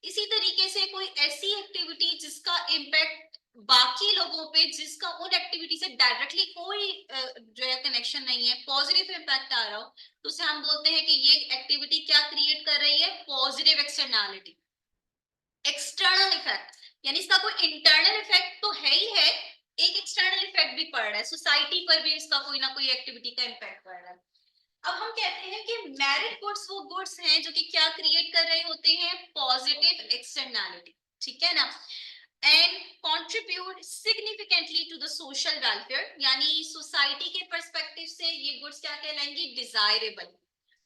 इसी तरीके से कोई ऐसी एक्टिविटी जिसका इम्पैक्ट बाकी लोगों पे, जिसका उन एक्टिविटी से डायरेक्टली कोई जो है कनेक्शन नहीं है, पॉजिटिव इम्पैक्ट आ रहा हो, तो उसे हम बोलते हैं कि ये एक्टिविटी क्या क्रिएट कर रही है? Positive externality, external effect. यानी इसका कोई इंटरनल इफेक्ट तो है ही है, एक एक्सटर्नल इफेक्ट भी पड़ रहा है, सोसाइटी पर भी इसका कोई ना कोई एक्टिविटी का इम्पैक्ट पड़ रहा है। अब हम कहते हैं कि मैरिड गुड्स वो गुड्स हैं जो कि क्या क्रिएट कर रहे होते हैं? पॉजिटिव एक्सटर्नैलिटी, ठीक है ना, and contribute significantly to the social welfare, यानी सोसाइटी के पर्सपेक्टिव से ये गुड्स क्या कहलाएंगी? डिजायरेबल,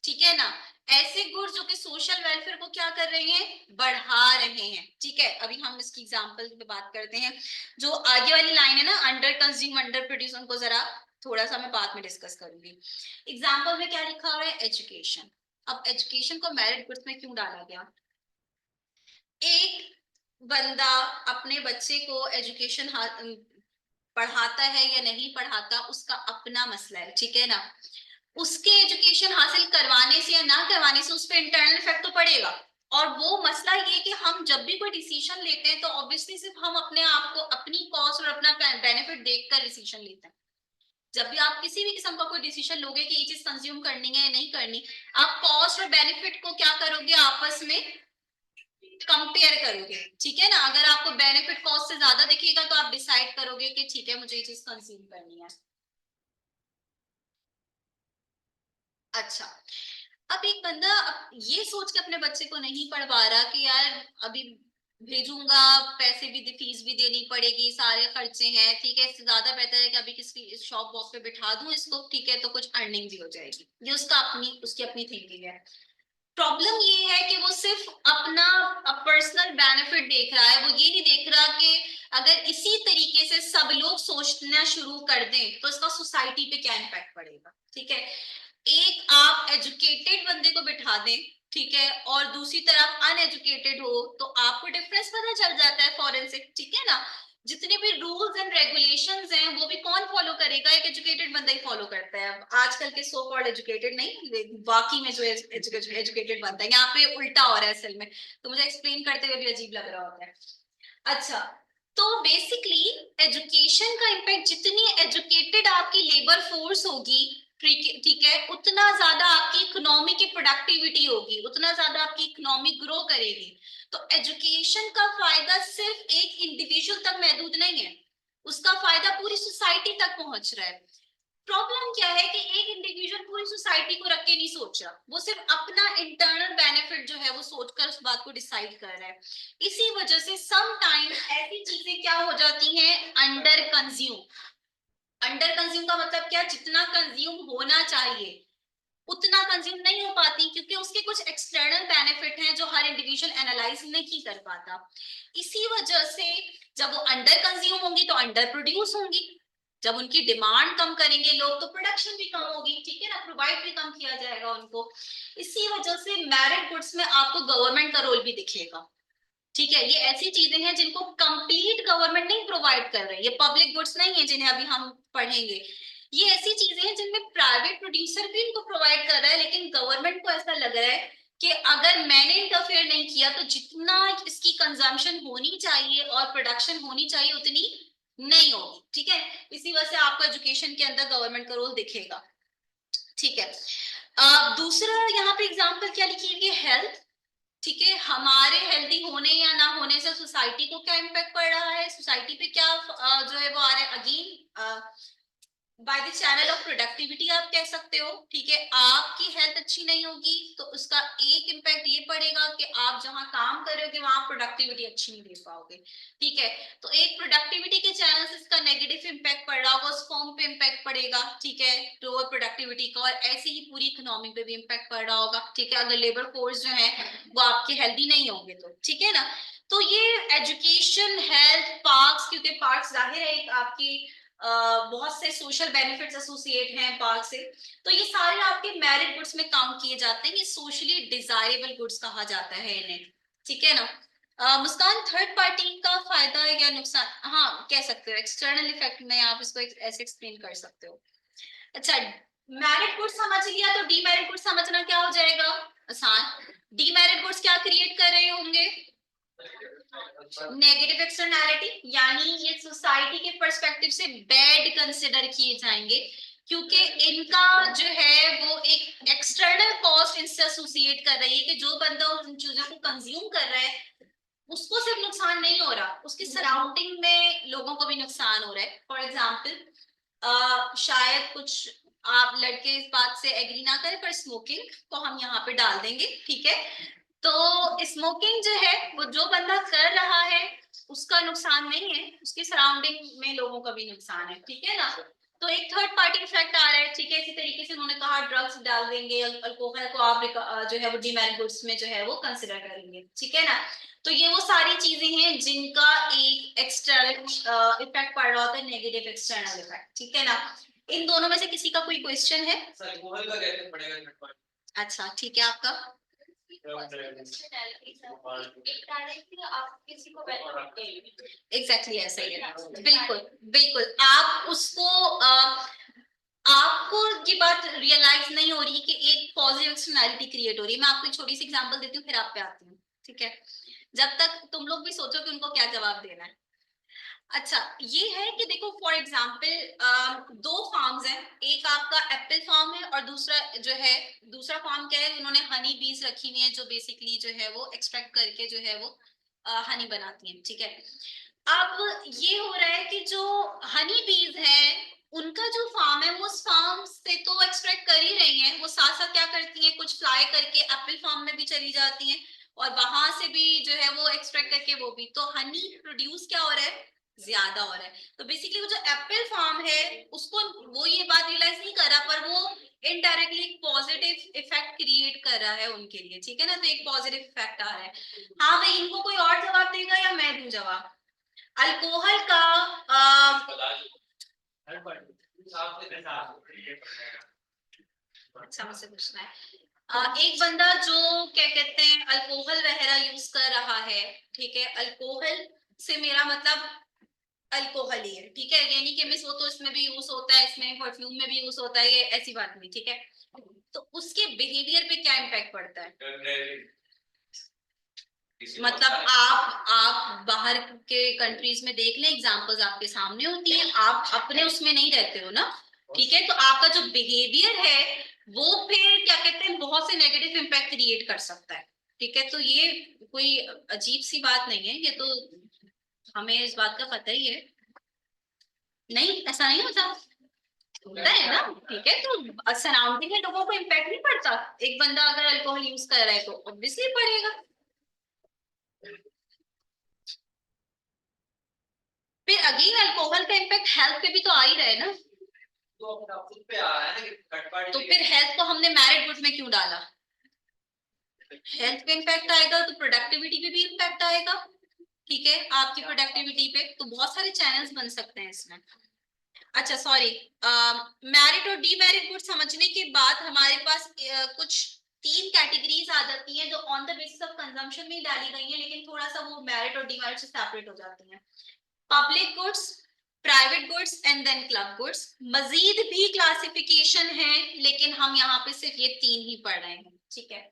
ठीक है ना। ऐसे गुड्स जो कि सोशल वेलफेयर को क्या कर रहे हैं? बढ़ा रहे हैं, ठीक है। अभी हम इसकी एग्जांपल पे बात करते हैं। जो आगे वाली लाइन है ना, अंडर कंज्यूम अंडर प्रोड्यूस, उनको जरा थोड़ा सा मैं बाद में डिस्कस करूंगी। एग्जांपल में क्या लिखा हुआ है? एजुकेशन। अब एजुकेशन को मेरिट गुड्स में क्यों डाला गया? एक बंदा अपने बच्चे को एजुकेशन पढ़ाता है या नहीं पढ़ाता, उसका अपना मसला है, ठीक है ना। उसके एजुकेशन हासिल करवाने से या ना करवाने से उस पर इंटरनल इफेक्ट तो पड़ेगा। और वो मसला ये कि हम जब भी कोई डिसीजन लेते हैं तो ऑब्वियसली सिर्फ हम अपने आप को अपनी कॉस्ट और अपना बेनिफिट देखकर डिसीजन लेते हैं। जब भी आप किसी भी किस्म का कोई डिसीजन लोगे कि ये चीज कंज्यूम करनी है या नहीं करनी, आप कॉस्ट और बेनिफिट को क्या करोगे, आपस में कंपेयर करोगे, ठीक है ना। अगर आपको बेनिफिट कॉस्ट से ज्यादा दिखेगा तो आप डिसाइड करोगे कि ठीक है मुझे ये चीज कंज्यूम करनी है। अच्छा, अब एक बंदा ये सोच के अपने बच्चे को नहीं पढ़वा रहा कि यार अभी भेजूंगा, पैसे भी फीस भी देनी पड़ेगी, सारे खर्चे हैं, ठीक है, इससे ज्यादा बेहतर है कि अभी किसी इस शॉप वॉक पे बिठा दूं इसको, ठीक है, तो कुछ अर्निंग भी हो जाएगी। ये उसकी अपनी थिंकिंग है। प्रॉब्लम ये है कि वो सिर्फ अपना पर्सनल बेनिफिट देख रहा है, वो ये नहीं देख रहा कि अगर इसी तरीके से सब लोग सोचना शुरू कर दें तो इसका सोसाइटी पे क्या इम्पैक्ट पड़ेगा। ठीक है, एक आप एजुकेटेड बंदे को बिठा दें, ठीक है, और दूसरी तरफ अनएजुकेटेड हो तो आपको डिफरेंस पता चल जाता है फॉरेन से, ठीक है ना। जितने भी रूल्स एंड रेगुलेशंस हैं वो भी कौन फॉलो करेगा, एक एजुकेटेड बंदा ही फॉलो करता है। आजकल के सो कॉल्ड एजुकेटेड नहीं, बाकी में जो एजुकेटेड बनता है, यहाँ पे उल्टा हो रहा है असल में, तो मुझे एक्सप्लेन करते हुए भी अजीब लग रहा होता है। अच्छा, तो बेसिकली एजुकेशन का इम्पैक्ट, जितनी एजुकेटेड आपकी लेबर फोर्स होगी, ठीक है, उतना ज्यादा आपकी इकोनॉमी की प्रोडक्टिविटी होगी, उतना ज्यादा आपकी इकोनॉमी ग्रो करेगी। तो एजुकेशन का फायदा सिर्फ एक इंडिविजुअल तक महदूद नहीं है, उसका फायदा पूरी सोसाइटी तक पहुंच रहा है। प्रॉब्लम क्या है कि एक इंडिविजुअल पूरी सोसाइटी को रख के नहीं सोच रहा, वो सिर्फ अपना इंटरनल बेनिफिट जो है वो सोचकर उस बात को डिसाइड कर रहा है। इसी वजह से सम टाइम ऐसी चीजें क्या हो जाती हैं, अंडर कंज्यूम। अंडर कंज्यूम का मतलब क्या, जितना कंज्यूम होना चाहिए उतना कंज्यूम नहीं हो पाती, क्योंकि उसके कुछ एक्सटर्नल बेनिफिट हैं जो हर इंडिविजुअल एनालाइज नहीं कर पाता। इसी वजह से जब वो अंडर कंज्यूम होंगी तो अंडर प्रोड्यूस होंगी, जब उनकी डिमांड कम करेंगे लोग तो प्रोडक्शन भी कम होगी, ठीक है ना, प्रोवाइड भी कम किया जाएगा उनको। इसी वजह से मैरिड गुड्स में आपको गवर्नमेंट का रोल भी दिखेगा, ठीक है। ये ऐसी चीजें हैं जिनको कंप्लीट गवर्नमेंट नहीं प्रोवाइड कर रही, ये पब्लिक गुड्स नहीं है जिन्हें अभी हम पढ़ेंगे। ये ऐसी चीजें हैं जिनमें प्राइवेट प्रोड्यूसर भी इनको प्रोवाइड कर रहा है, लेकिन गवर्नमेंट को ऐसा लग रहा है कि अगर मैंने इंटरफेयर नहीं किया तो जितना इसकी कंजम्पशन होनी चाहिए और प्रोडक्शन होनी चाहिए उतनी नहीं होगी, ठीक है। इसी वजह से आपको एजुकेशन के अंदर गवर्नमेंट का रोल दिखेगा, ठीक है। दूसरा यहाँ पे एग्जाम्पल क्या लिखी है, हेल्थ, ठीक है, हमारे हेल्दी होने या ना होने से सोसाइटी को क्या इम्पैक्ट पड़ रहा है, सोसाइटी पे क्या जो है वो आ रहा है, again by the channel of productivity आप कह सकते हो, ठीक है। आपकी हेल्थ अच्छी नहीं होगी तो उसका एक इम्पैक्ट ये पड़ेगा कि आप जहां काम कर रहे हो वहां प्रोडक्टिविटी अच्छी नहीं दे पाओगे, ठीक है। तो एक प्रोडक्टिविटी के चैनल से इसका नेगेटिव इम्पैक्ट पड़ रहा होगा, उस फॉर्म पे इम्पैक्ट पड़ेगा, ठीक है, लोअर प्रोडक्टिविटी का, और ऐसे ही पूरी इकोनॉमी पे भी इम्पैक्ट पड़ रहा होगा, ठीक है, अगर लेबर फोर्स जो है वो आपके हेल्दी नहीं होंगे तो, ठीक है ना। तो ये एजुकेशन, हेल्थ, पार्क्स, क्योंकि पार्क्स जाहिर है एक आपकी बहुत से सोशल बेनिफिट्स एसोसिएट हैं पार्क से, तो ये सारे आपके मैरिड गुड्स में काउंट किए जाते हैं, ये सोशली डिजायरेबल गुड्स कहा जाता है इन्हें, ठीक है ना। मुस्कान, थर्ड पार्टी का फायदा या नुकसान, हाँ कह सकते हो, एक्सटर्नल इफेक्ट में आप इसको ऐसे एक्सप्लेन कर सकते हो। अच्छा, मैरिड गुड्स समझ लिया तो डीमेरिड गुड्स समझना क्या हो जाएगा, आसान। डीमेरिड गुड्स क्या क्रिएट कर रहे होंगे, नेगेटिव एक्सटर्नैलिटी, यानी ये सोसाइटी के पर्सपेक्टिव से बैड कंसिडर किए जाएंगे, क्योंकि इनका जो है वो एक एक्सटर्नल कॉस्ट इनसे एसोसिएट कर रही है कि जो बंदा उन चीजों को कंज्यूम कर रहा है उसको सिर्फ नुकसान नहीं हो रहा, उसके सराउंडिंग में लोगों को भी नुकसान हो रहा है। फॉर एग्जाम्पल, शायद कुछ आप लड़के इस बात से एग्री ना करें पर स्मोकिंग को हम यहाँ पे डाल देंगे, ठीक है। तो स्मोकिंग जो है वो जो बंदा कर रहा है उसका नुकसान नहीं है, उसके सराउंडिंग में लोगों का भी नुकसान है, ठीक है ना। तो एक थर्ड पार्टी इफेक्ट आ रहा है, ठीक है। इसी तरीके से उन्होंने कहा ड्रग्स डाल देंगे, अल्कोहल को आप जो है वो डिमेरिड गुड्स में जो है वो कंसिडर करेंगे, ठीक है ना। तो ये वो सारी चीजें हैं जिनका एक एक्सटर्नल इफेक्ट पड़ रहा होता है, नेगेटिव एक्सटर्नल इफेक्ट, ठीक है ना। इन दोनों में से किसी का कोई क्वेश्चन है? अल्कोहल का कैसे पड़ेगा? अच्छा, ठीक है, आपका एग्जैक्टली ऐसा ही है, बिल्कुल बिल्कुल। आप उसको आपको ये बात रियलाइज नहीं हो रही कि एक पॉजिटिव एक्सटर्नैलिटी क्रिएट हो रही है। मैं आपको एक छोटी सी एग्जांपल देती हूँ, फिर आप पे आती हूँ, ठीक है? जब तक तुम लोग भी सोचो कि उनको क्या जवाब देना है। अच्छा, ये है कि देखो फॉर एग्जांपल दो फार्म्स हैं, एक आपका एप्पल फार्म है और दूसरा जो है, दूसरा फार्म क्या है, उन्होंने हनी बीज रखी हुई है जो बेसिकली जो है वो एक्सट्रैक्ट करके जो है वो हनी बनाती हैं, ठीक है? अब ये हो रहा है कि जो हनी बीज है उनका जो फार्म है वो उस फार्म से तो एक्सट्रैक्ट कर ही रही हैं, वो साथ साथ क्या करती हैं, कुछ फ्लाई करके एप्पल फार्म में भी चली जाती हैं और वहां से भी जो है वो एक्सट्रैक्ट करके वो भी, तो हनी प्रोड्यूस क्या हो रहा है, ज्यादा हो रहा है। तो बेसिकली वो जो एप्पल फार्म है उसको वो ये बात रियलाइज नहीं कर रहा, पर वो इनडायरेक्टली एक पॉजिटिव इफेक्ट क्रिएट कर रहा है उनके लिए, ठीक है ना? तो एक पॉजिटिव इफेक्ट आ रहा है। हाँ भाई, इनको कोई और जवाब देगा या मैं दूं जवाब? अल्कोहल का अच्छा मुझसे पूछना है। एक बंदा जो क्या कहते हैं अल्कोहल वगैरह यूज कर रहा है, ठीक है? अल्कोहल से मेरा मतलब अल्कोहल ही है, ठीक है? यानी कि मिस वो तो इसमें भी यूज होता है, इसमें परफ्यूम में भी यूज होता है, ये ऐसी बात नहीं, ठीक है? तो उसके बिहेवियर पे क्या इम्पैक्ट पड़ता है? मतलब आप बाहर के कंट्रीज में देख लें, एग्जांपल्स आपके सामने होती हैं, आप अपने उसमें नहीं रहते हो ना, ठीक है? तो आपका जो बिहेवियर है वो फिर क्या कहते हैं बहुत से नेगेटिव इम्पैक्ट क्रिएट कर सकता है, ठीक है? तो ये कोई अजीब सी बात नहीं है, ये तो हमें इस बात का पता ही है। नहीं, ऐसा नहीं होता, होता है ना, ठीक है? तो सराउंडिंग में लोगों को इम्पैक्ट नहीं पड़ता, एक बंदा अगर अल्कोहल यूज कर रहा है तो ऑब्वियसली पड़ेगा। फिर अगेन अल्कोहल का इम्पैक्ट हेल्थ पे भी तो आ ही रहा है ना, तो अपना खुद पे आ रहा है ना कि कटपाट तो फिर हेल्थ को हमने मैरिड गुड में क्यों डाला? हेल्थ पे इम्पैक्ट आएगा तो प्रोडक्टिविटी पे भी इम्पैक्ट आएगा, ठीक है? आपकी प्रोडक्टिविटी पे तो बहुत सारे चैनल्स बन सकते हैं इसमें। अच्छा सॉरी, मैरिड और डीमेरिड गुड समझने के बाद हमारे पास कुछ तीन कैटेगरीज आ जाती हैं जो on the basis of consumption में डाली गई हैं, लेकिन थोड़ा सा वो मैरिड और डीमेरिड से सेपरेट हो जाती हैं। Public goods, private goods and then club goods. मजीद भी क्लासिफिकेशन है लेकिन हम यहाँ पे सिर्फ ये तीन ही पढ़ रहे हैं, ठीक है?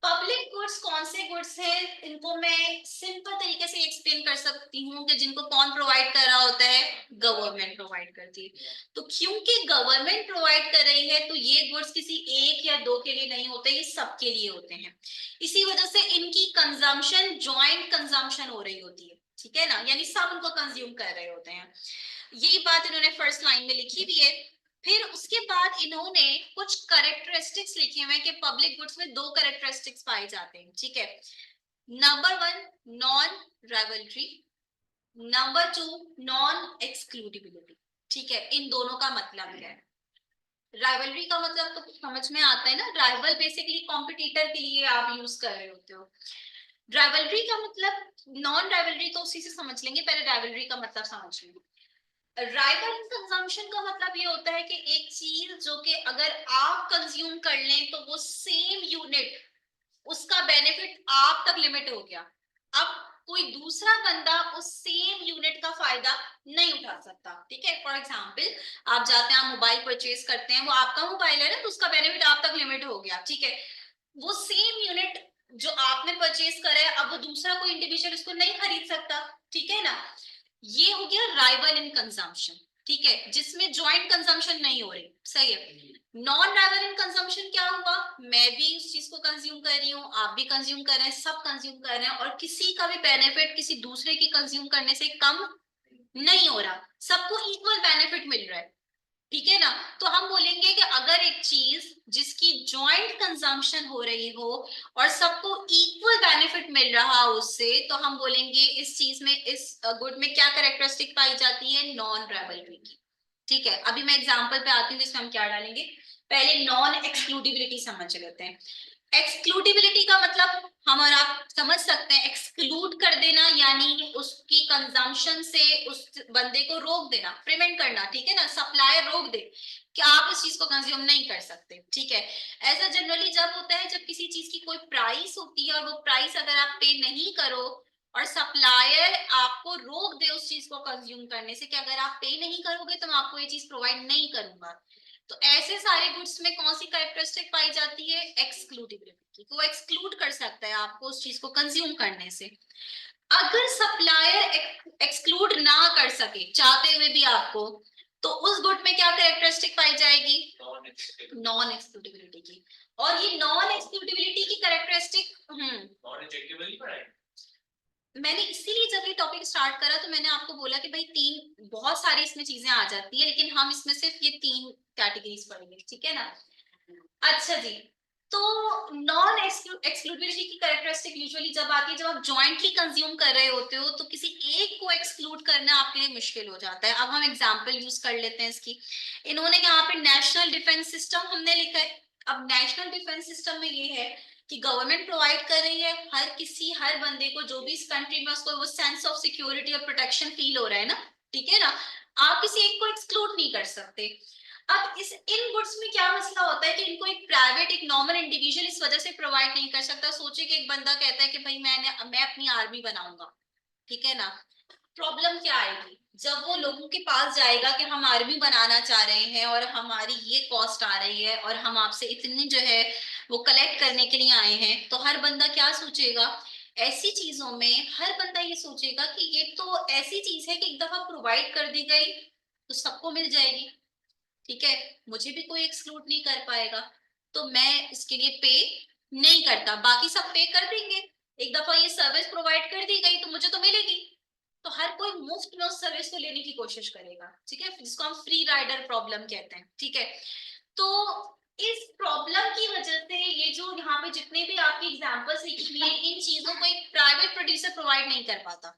पब्लिक गुड्स कौन से गुड्स हैं, इनको मैं सिंपल तरीके से एक्सप्लेन कर सकती हूँ कि जिनको कौन प्रोवाइड कर रहा होता है, गवर्नमेंट प्रोवाइड करती है। तो क्योंकि गवर्नमेंट प्रोवाइड कर रही है तो ये गुड्स किसी एक या दो के लिए नहीं होते, ये सबके लिए होते हैं। इसी वजह से इनकी कंजम्पशन जॉइंट कंजम्पशन हो रही होती है, ठीक है ना? यानी सब उनको कंज्यूम कर रहे होते हैं। यही बात इन्होंने फर्स्ट लाइन में लिखी भी है। फिर उसके बाद इन्होंने कुछ कैरेक्टरिस्टिक्स लिखे हुए हैं कि पब्लिक गुड्स में दो कैरेक्टरिस्टिक्स पाए जाते हैं, ठीक है? Number one, non rivalry. Number two, non excludability, ठीक है? इन दोनों का मतलब क्या है? राइवलरी का मतलब तो समझ में आता है ना, राइवल बेसिकली कॉम्पिटिटर के लिए आप यूज कर रहे होते हो। राइवलरी का मतलब, नॉन राइवलरी तो उसी से समझ लेंगे, पहले राइवलरी का मतलब समझ लेंगे। राइवल इन कंजम्पशन का मतलब ये होता है कि एक चीज जो कि अगर आप कंज्यूम कर लें तो वो सेम यूनिट, उसका बेनिफिट आप तक लिमिट हो गया, अब कोई दूसरा बंदा उस सेम यूनिट का फायदा नहीं उठा सकता, ठीक है? फॉर एग्जांपल, आप जाते हैं, आप मोबाइल परचेज करते हैं, वो आपका मोबाइल है ना, तो उसका बेनिफिट आप तक लिमिट हो गया, ठीक है? वो सेम यूनिट जो आपने परचेज करा है, अब वो दूसरा कोई इंडिविजुअल उसको नहीं खरीद सकता, ठीक है ना? ये हो गया राइवल इन कंजम्पशन, ठीक है? जिसमें ज्वाइंट कंजम्पशन नहीं हो रही, सही है? नॉन राइवल इन कंजम्पशन क्या हुआ, मैं भी उस चीज को कंज्यूम कर रही हूँ, आप भी कंज्यूम कर रहे हैं, सब कंज्यूम कर रहे हैं और किसी का भी बेनिफिट किसी दूसरे की कंज्यूम करने से कम नहीं हो रहा, सबको इक्वल बेनिफिट मिल रहा है, ठीक है ना? तो हम बोलेंगे कि अगर एक चीज जिसकी जॉइंट कंजम्पशन हो रही हो और सबको इक्वल बेनिफिट मिल रहा उससे, तो हम बोलेंगे इस चीज में, इस गुड में क्या कैरेक्टरिस्टिक पाई जाती है, नॉन राइवलरी की, ठीक है? अभी मैं एग्जांपल पे आती हूँ जिसमें हम क्या डालेंगे। पहले नॉन एक्सक्लूडिबिलिटी समझ लेते हैं। एक्सक्लूडिबिलिटी का मतलब हम और आप समझ सकते हैं, एक्सक्लूड कर देना यानी उसकी कंजम्पशन से उस बंदे को रोक देना, प्रिवेंट करना, ठीक है ना? सप्लायर रोक दे कि आप इस चीज को कंज्यूम नहीं कर सकते, ठीक है? ऐसा जनरली जब होता है जब किसी चीज की कोई प्राइस होती है और वो प्राइस अगर आप पे नहीं करो और सप्लायर आपको रोक दे उस चीज को कंज्यूम करने से कि अगर आप पे नहीं करोगे तो मैं आपको ये चीज प्रोवाइड नहीं करूंगा, तो ऐसे सारे गुड्स में कौन सी कैरेक्टरिस्टिक पाई जाती है? एक्सक्लूडिबिलिटी की। वो एक्सक्लूड कर सकता है आपको उस चीज को कंज्यूम करने से। अगर सप्लायर एक्सक्लूड ना कर सके चाहते हुए भी आपको, तो उस गुड में क्या कैरेक्टरिस्टिक पाई जाएगी? नॉन एक्सक्लूडिबिलिटी की। और ये नॉन एक्सक्लूडिबिलिटी की कैरेक्टरिस्टिक मैंने इसीलिए जब ये टॉपिक स्टार्ट करा तो मैंने आपको बोला कि भाई तीन बहुत सारी इसमें चीजें आ जाती है, लेकिन हम इसमें सिर्फ ये तीन कैटेगरीज पढ़ेंगे, ठीक है ना? अच्छा जी, तो नॉन एक्सक्लूडिबिलिटी की कैरेक्टरिस्टिक यूजुअली जब आती है जब आप जॉइंटली कंज्यूम कर रहे होते हो, तो किसी एक को एक्सक्लूड करना आपके लिए मुश्किल हो जाता है। अब हम एग्जांपल यूज कर लेते हैं इसकी। इन्होंने यहाँ पे नेशनल डिफेंस सिस्टम हमने लिखा है। अब नेशनल डिफेंस सिस्टम में ये है कि गवर्नमेंट प्रोवाइड कर रही है हर बंदे को, जो भी इस कंट्री में उसको वो सेंस ऑफ सिक्योरिटी और प्रोटेक्शन फील हो रहा है ना, ठीक है ना? आप किसी एक को एक्सक्लूड नहीं कर सकते। अब इस इन गुड्स में क्या मसला होता है कि इनको एक प्राइवेट एक नॉर्मल इंडिविजुअल इस वजह से प्रोवाइड नहीं कर सकता। सोचिए कि एक बंदा कहता है कि भाई मैं अपनी आर्मी बनाऊंगा, ठीक है ना? प्रॉब्लम क्या आएगी जब वो लोगों के पास जाएगा कि हम आर्मी बनाना चाह रहे हैं और हमारी ये कॉस्ट आ रही है और हम आपसे इतनी जो है वो कलेक्ट करने के लिए आए हैं, तो हर बंदा क्या सोचेगा? ऐसी चीजों में हर बंदा ये सोचेगा कि ये तो ऐसी चीज है कि एक दफा प्रोवाइड कर दी गई तो सबको मिल जाएगी, ठीक है, मुझे भी कोई एक्सक्लूड नहीं कर पाएगा, तो मैं इसके लिए पे नहीं करता, बाकी सब पे कर देंगे। एक दफा ये सर्विस प्रोवाइड कर दी गई तो मुझे तो मिलेगी, तो हर कोई मुफ्त में उस सर्विस को लेने की कोशिश करेगा, ठीक है, जिसको हम फ्री राइडर प्रॉब्लम कहते हैं, ठीक है। तो इस प्रॉब्लम की वजह से ये जो यहाँ पे जितने भी आपकी एग्जांपल्स लिखी हुई है, इन चीजों को एक प्राइवेट प्रोड्यूसर प्रोवाइड नहीं कर पाता,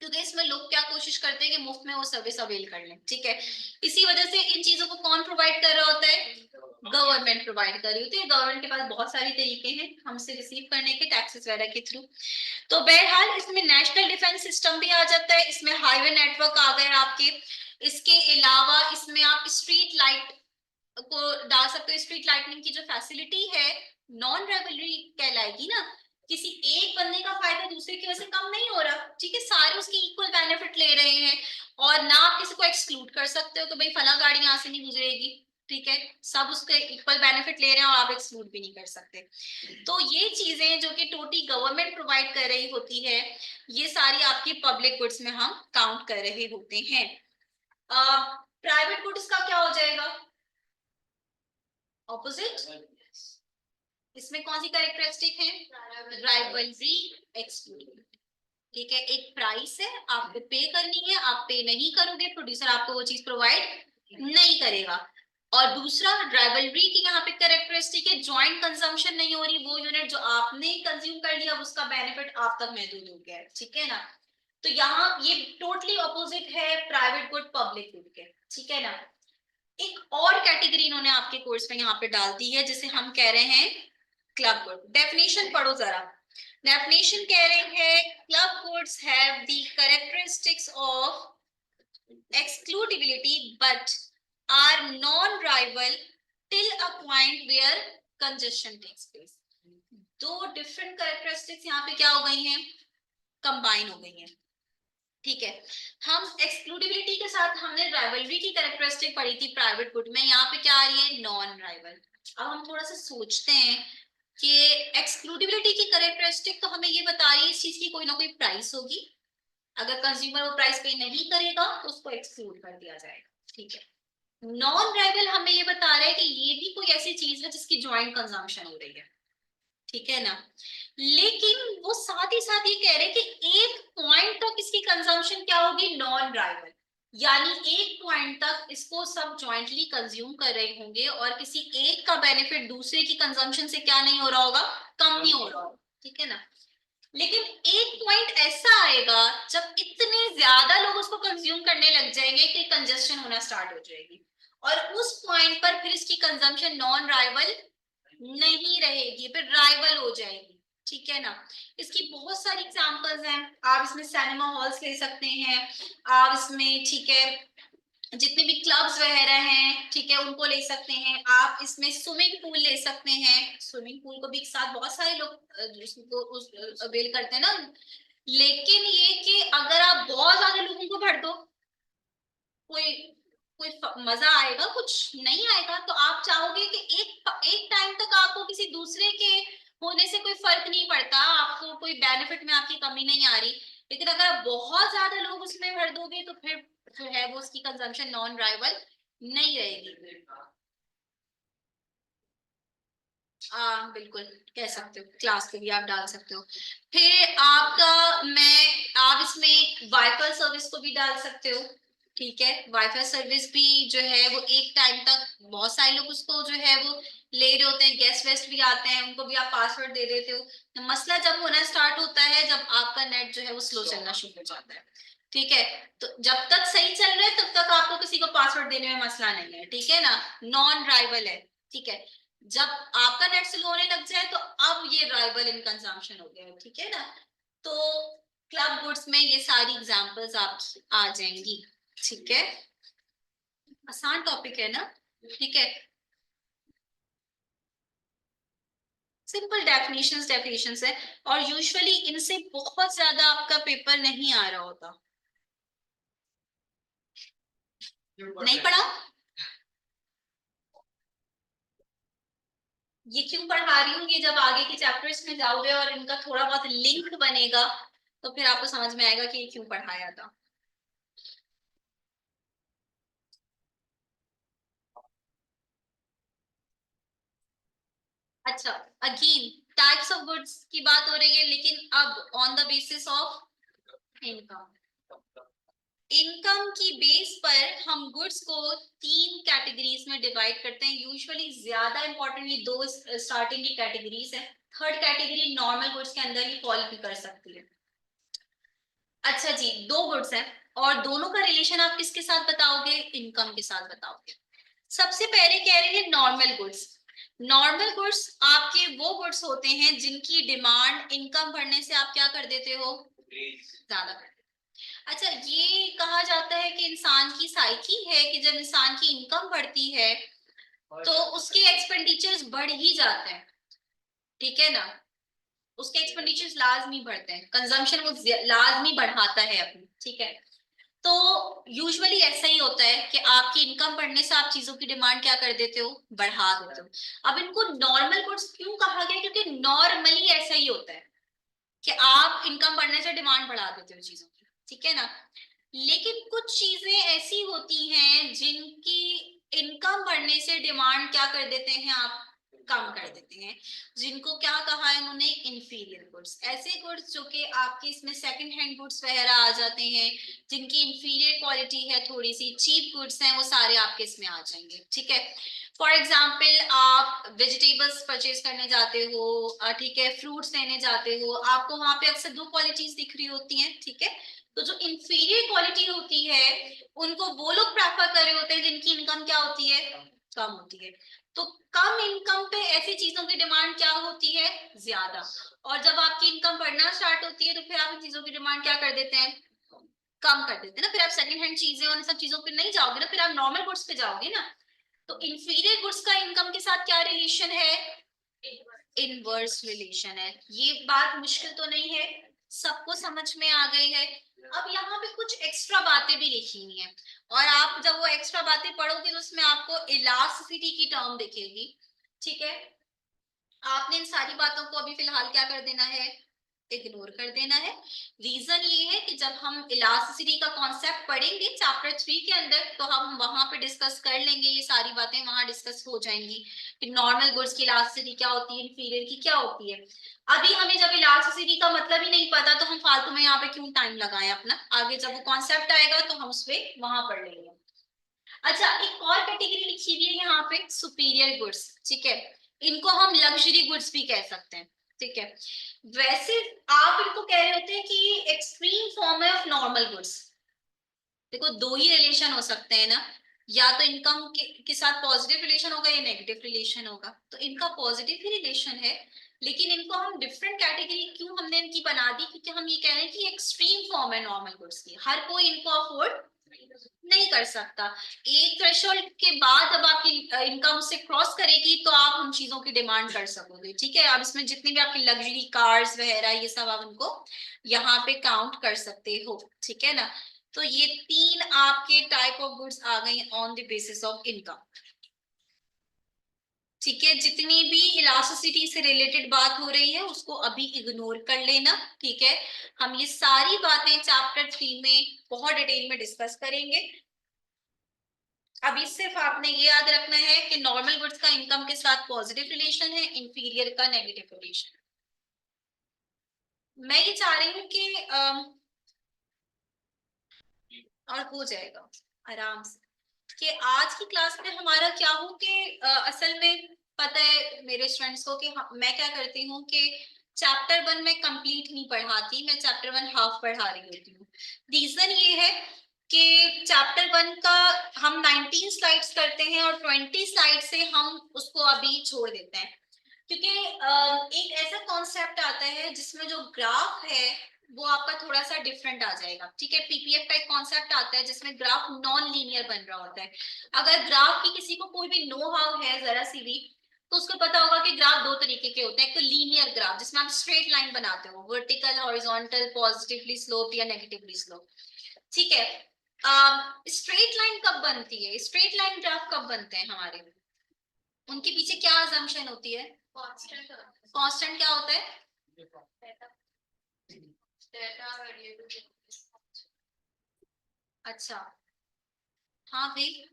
क्योंकि इसमें लोग क्या कोशिश करते हैं कि मुफ्त में वो सर्विस अवेल कर लें, ठीक है। इसी वजह से इन चीजों को कौन प्रोवाइड कर रहा होता है? गवर्नमेंट प्रोवाइड कर रही होती है। गवर्नमेंट के पास बहुत सारे तरीके हैं हमसे रिसीव करने के, टैक्सेस वगैरह के थ्रू। तो बहरहाल इसमें नेशनल डिफेंस सिस्टम भी आ जाता है, इसमें हाईवे नेटवर्क आ गए आपके। इसके अलावा इसमें आप स्ट्रीट लाइट को डाल सकते हो। स्ट्रीट लाइटनिंग की जो फैसिलिटी है नॉन रेवलरी कहलाएगी ना, किसी एक बंदे का फायदा दूसरे की वजह से कम नहीं हो रहा, ठीक है, सारे उसकी इक्वल बेनिफिट ले रहे हैं। और ना आप किसी को एक्सक्लूड कर सकते हो कि भाई फला गाड़ी यहाँ से नहीं गुजरेगी, ठीक है, सब उसके इक्वल बेनिफिट ले रहे हैं और आप एक्सक्लूड भी नहीं कर सकते। तो ये चीजें जो कि टोटली गवर्नमेंट प्रोवाइड कर रही होती है, ये सारी आपकी पब्लिक गुड्स में हम काउंट कर रहे होते हैं। प्राइवेट गुड्स का क्या हो जाएगा? ऑपोजिट। इसमें कौन सी कैरेक्टरिस्टिक है? राइवलरी, एक्सक्लूडिबिलिटी, ठीक है। एक प्राइस है, आपको पे करनी है, आप पे नहीं करोगे, प्रोड्यूसर आपको वो चीज प्रोवाइड नहीं करेगा। और दूसरा राइवलरी की यहाँ पे कैरेक्टरिस्टिक है जॉइंट कंजम्पशन नहीं हो रही, वो यूनिट जो आपने कंज्यूम कर लिया उसका बेनिफिट आप तक महदूद हो गया है, ठीक है ना। तो यहाँ ये टोटली ऑपोजिट है प्राइवेट गुड पब्लिक गुड के, ठीक है ना। एक और कैटेगरी इन्होंने आपके कोर्स में यहाँ पे डाल दी है जिसे हम कह रहे हैं क्लब गुड। डेफिनेशन पढ़ो जरा। डेफिनेशन कह रहे हैं club goods have the characteristics of excludability but are non rival till a point where congestion takes place. दो डिफरेंट कैरेक्टरिस्टिक्स यहाँ पे क्या हो गई हैं? कंबाइन हो गई हैं, ठीक है। हम एक्सक्लूडिबिलिटी के साथ हमने राइवलरी की कैरेक्टरिस्टिक पढ़ी थी प्राइवेट गुड में, यहाँ पे क्या आ रही है? Non rival. अब हम थोड़ा सा सोचते हैं कि एक्सक्लूडिबिलिटी की कैरेक्टरिस्टिक तो हमें ये बता रही है इस चीज की कोई ना कोई प्राइस होगी, अगर कंज्यूमर वो प्राइस पे नहीं करेगा तो उसको एक्सक्लूड कर दिया जाएगा, ठीक है। नॉन राइवल हमें ये बता रहा है कि ये भी कोई ऐसी चीज है जिसकी ज्वाइंट कंजम्पशन हो रही है, ठीक है ना। लेकिन वो साथ ही साथ ये कह रहे हैं कि एक पॉइंट तक इसकी कंजम्पशन क्या होगी? नॉन राइवल, यानी एक पॉइंट तक इसको सब जॉइंटली कंज्यूम कर रहे होंगे और किसी एक का बेनिफिट दूसरे की कंजम्पशन से क्या नहीं हो रहा होगा? कम नहीं हो रहा होगा, ठीक है ना। लेकिन एक पॉइंट ऐसा आएगा जब इतने ज्यादा लोग उसको कंज्यूम करने लग जाएंगे कि कंजस्शन होना स्टार्ट हो जाएगी, और उस पॉइंट पर फिर इसकी कंजम्पशन नॉन राइवल नहीं रहेगी, फिर राइवल हो जाएगी, ठीक है ना। इसकी बहुत सारी एग्जांपल्स हैं, आप इसमें सिनेमा हॉल्स ले सकते हैं, आप इसमें, ठीक है, जितने भी क्लब्स वगैरह हैं, ठीक है, उनको ले सकते हैं। आप इसमें स्विमिंग पूल ले सकते हैं, स्विमिंग पूल को भी एक साथ बहुत सारे लोग उसको अवेल करते हैं ना। लेकिन ये कि अगर आप बहुत ज्यादा लोगों को भर दो, कोई मजा आएगा, कुछ नहीं आएगा। तो आप चाहोगे कि एक टाइम तक आपको किसी दूसरे के होने से कोई फर्क नहीं पड़ता, आपको कोई बेनिफिट में आपकी कमी नहीं आ रही। लेकिन अगर आप बहुत ज्यादा लोग उसमें भर दोगे तो फिर जो है वो उसकी कंजम्पशन नॉन ड्राइबल नहीं रहेगी। बिल्कुल कह सकते हो, क्लास के भी आप डाल सकते हो। फिर आप इसमें वाईफाई सर्विस को भी डाल सकते हो। ठीक है, वाईफाई सर्विस भी जो है वो एक टाइम तक, बहुत सारे लोग उसको जो है वो ले रहे होते हैं, गेस्ट वेस्ट भी आते हैं, उनको भी आप पासवर्ड दे देते हो। तो मसला जब होना स्टार्ट होता है जब आपका नेट जो है वो स्लो चलना शुरू हो जाता है। ठीक है, तो जब तक सही चल रहा है तब तक आपको किसी को पासवर्ड देने में मसला नहीं है, ठीक है ना, नॉन ड्राइबल है। ठीक है, जब आपका नेट स्लो होने लग जाए तो अब ये ड्राइबल इन कंजम्पशन हो गया है, ठीक है ना। तो क्लब गुड्स में ये सारी एग्जांपल्स आप आ जाएंगी। ठीक है, आसान टॉपिक है ना। ठीक है, सिंपल डेफिनेशंस है, और यूजुअली इनसे बहुत ज्यादा आपका पेपर नहीं आ रहा होता। नहीं पढ़ा? ये क्यों पढ़ा रही हूँ, ये जब आगे के चैप्टर्स में जाओगे और इनका थोड़ा बहुत लिंक बनेगा तो फिर आपको समझ में आएगा कि ये क्यों पढ़ाया था। अच्छा, अगेन टाइप्स ऑफ गुड्स की बात हो रही है, लेकिन अब on the basis of income. Income की बेस पर हम गुड्स को 3 कैटेगरीज में डिवाइड करते हैं। यूजुअली ज्यादा इंपॉर्टेंट ये 2 स्टार्टिंग की कैटेगरीज है। थर्ड कैटेगरी नॉर्मल गुड्स के अंदर ही फॉल भी कर सकती है। अच्छा जी, 2 गुड्स हैं और दोनों का रिलेशन आप किसके साथ बताओगे? इनकम के साथ बताओगे। सबसे पहले कह रहे हैं नॉर्मल गुड्स। नॉर्मल गुड्स आपके वो गुड्स होते हैं जिनकी डिमांड इनकम बढ़ने से आप क्या कर देते हो? ज्यादा कर देते हो। अच्छा, ये कहा जाता है कि इंसान की साइकी है कि जब इंसान की इनकम बढ़ती है तो उसके एक्सपेंडिचर्स बढ़ ही जाते हैं। ठीक है ना, उसके एक्सपेंडिचर्स लाजमी बढ़ते हैं, कंजम्पशन वो लाजमी बढ़ाता है अपनी। ठीक है, तो यूजुअली ऐसा ही होता है कि आपकी इनकम बढ़ने से आप चीजों की डिमांड क्या कर देते हो? बढ़ा देते हो। अब इनको नॉर्मल गुड्स क्यों कहा गया? क्योंकि नॉर्मली ऐसा ही होता है कि आप इनकम बढ़ने से डिमांड बढ़ा देते हो चीजों की। ठीक है ना, लेकिन कुछ चीजें ऐसी होती हैं जिनकी इनकम बढ़ने से डिमांड क्या कर देते हैं आप? कम कर देते हैं। जिनको क्या कहा है इन्होंने? Inferior goods. ऐसे गुड्स जो कि आपके इसमें सेकंड हैंड गुड्स वगैरह आ जाते हैं, जिनकी इंफीरियर क्वालिटी है, थोड़ी सी चीप गुड्स हैं, वो सारे आपके इसमें आ जाएंगे। ठीक है, फॉर एग्जाम्पल आप वेजिटेबल्स परचेज करने जाते हो, ठीक है, फ्रूट्स लेने जाते हो, आपको वहां पे अक्सर 2 क्वालिटीज दिख रही होती हैं। ठीक है, तो जो इंफीरियर क्वालिटी होती है उनको वो लोग प्रेफर कर रहे होते हैं जिनकी इनकम क्या होती है? कम होती है। तो कम इनकम पे ऐसी चीजों की डिमांड क्या होती है? ज्यादा। और जब आपकी इनकम बढ़ना स्टार्ट होती है तो फिर आप इन चीजों की डिमांड क्या कर देते हैं? कम कर देते हैं ना। फिर आप सेकंड हैंड चीजें और इन सब चीजों पे नहीं जाओगे ना, फिर आप नॉर्मल गुड्स पे जाओगे ना। तो इंफीरियर गुड्स का इनकम के साथ क्या रिलेशन है? इनवर्स रिलेशन है। ये बात मुश्किल तो नहीं है, सबको समझ में आ गई है। अब यहाँ पे कुछ एक्स्ट्रा बातें भी लिखी हुई हैं, और आप जब वो एक्स्ट्रा बातें पढ़ोगे तो उसमें आपको इलास्टिसिटी की टर्म दिखेगी। ठीक है, आपने इन सारी बातों को अभी फिलहाल क्या कर देना है? इग्नोर कर देना है। रीजन ये है कि जब हम इलास्टिसिटी का कॉन्सेप्ट पढ़ेंगे चैप्टर 3 के अंदर तो हम वहां पे डिस्कस कर लेंगे, ये सारी बातें वहां डिस्कस हो जाएंगी कि नॉर्मल गुड्स की इलास्टिसिटी क्या होती है, इंफीरियर की क्या होती है। अभी हमें जब इलास्टिसिटी का मतलब ही नहीं पता तो हम फालतू में यहाँ पे क्यों टाइम लगाएं अपना, आगे जब वो कॉन्सेप्ट आएगा तो हम उस पर वहां पढ़ लेंगे। अच्छा, एक और कैटेगरी लिखी हुई है यहाँ पे, सुपीरियर गुड्स। ठीक है, इनको हम लग्जरी गुड्स भी कह सकते हैं। ठीक है, वैसे आप इनको कह रहे होते हैं कि एक्सट्रीम फॉर्म है ऑफ नॉर्मल गुड्स। देखो, 2 ही रिलेशन हो सकते हैं ना, या तो इनकम के साथ पॉजिटिव रिलेशन होगा या नेगेटिव रिलेशन होगा। तो इनका पॉजिटिव ही रिलेशन है, लेकिन इनको हम डिफरेंट कैटेगरी क्यों हमने इनकी बना दी? क्योंकि हम ये कह रहे हैं कि एक्सट्रीम फॉर्म है नॉर्मल गुड्स की, हर कोई इनको अफोर्ड नहीं कर सकता। एक थ्रेशोल्ड के बाद अब आपकी इनकम उससे क्रॉस करेगी तो आप उन चीजों की डिमांड कर सकोगे। ठीक है, अब इसमें जितनी भी आपकी लग्जरी कार्स वगैरह ये सब आप उनको यहाँ पे काउंट कर सकते हो। ठीक है ना, तो ये 3 आपके टाइप ऑफ गुड्स आ गई on the basis of income. ठीक है, जितनी भी इलास्टिसिटी से रिलेटेड बात हो रही है उसको अभी इग्नोर कर लेना। ठीक है, हम ये सारी बातें चैप्टर 3 में बहुत डिटेल में डिस्कस करेंगे। अभी सिर्फ आपने ये याद रखना है कि नॉर्मल गुड्स का इनकम के साथ पॉजिटिव रिलेशन है, इंफीरियर का नेगेटिव रिलेशन। मैं ये चाह रही हूँ कि और हो जाएगा आराम से, कि आज की क्लास में हमारा क्या हो कि असल में पता है मेरे स्टूडेंट्स को कि मैं क्या करती हूँ कि चैप्टर 1 में कंप्लीट नहीं पढ़ाती, मैं चैप्टर 1 हाफ पढ़ा रही होती हूँ। रीजन ये है कि चैप्टर 1 का हम 19 स्लाइड्स करते हैं और 20 स्लाइड से हम उसको अभी छोड़ देते हैं, क्योंकि एक ऐसा कॉन्सेप्ट आता है जिसमें जो ग्राफ है वो आपका थोड़ा सा डिफरेंट आ जाएगा। ठीक है, पीपीएफ का एक कॉन्सेप्ट आता है जिसमें ग्राफ नॉन लीनियर बन रहा होता है। अगर ग्राफ की किसी को कोई भी नो हाउ है जरा सी भी, तो उसको पता होगा कि ग्राफ दो तरीके के होते हैं। एक तो लीनियर ग्राफ जिसमें आप स्ट्रेट लाइन बनाते हो, वर्टिकल, हॉरिजॉन्टल, पॉजिटिवली स्लोप या नेगेटिवली स्लोप। ठीक है, स्ट्रेट लाइन कब बनती है, स्ट्रेट लाइन ग्राफ कब बनते हैं हमारे, उनके पीछे क्या असम्पशन होती है? कांस्टेंट। कांस्टेंट क्या होता है? अच्छा, हाँ भाई,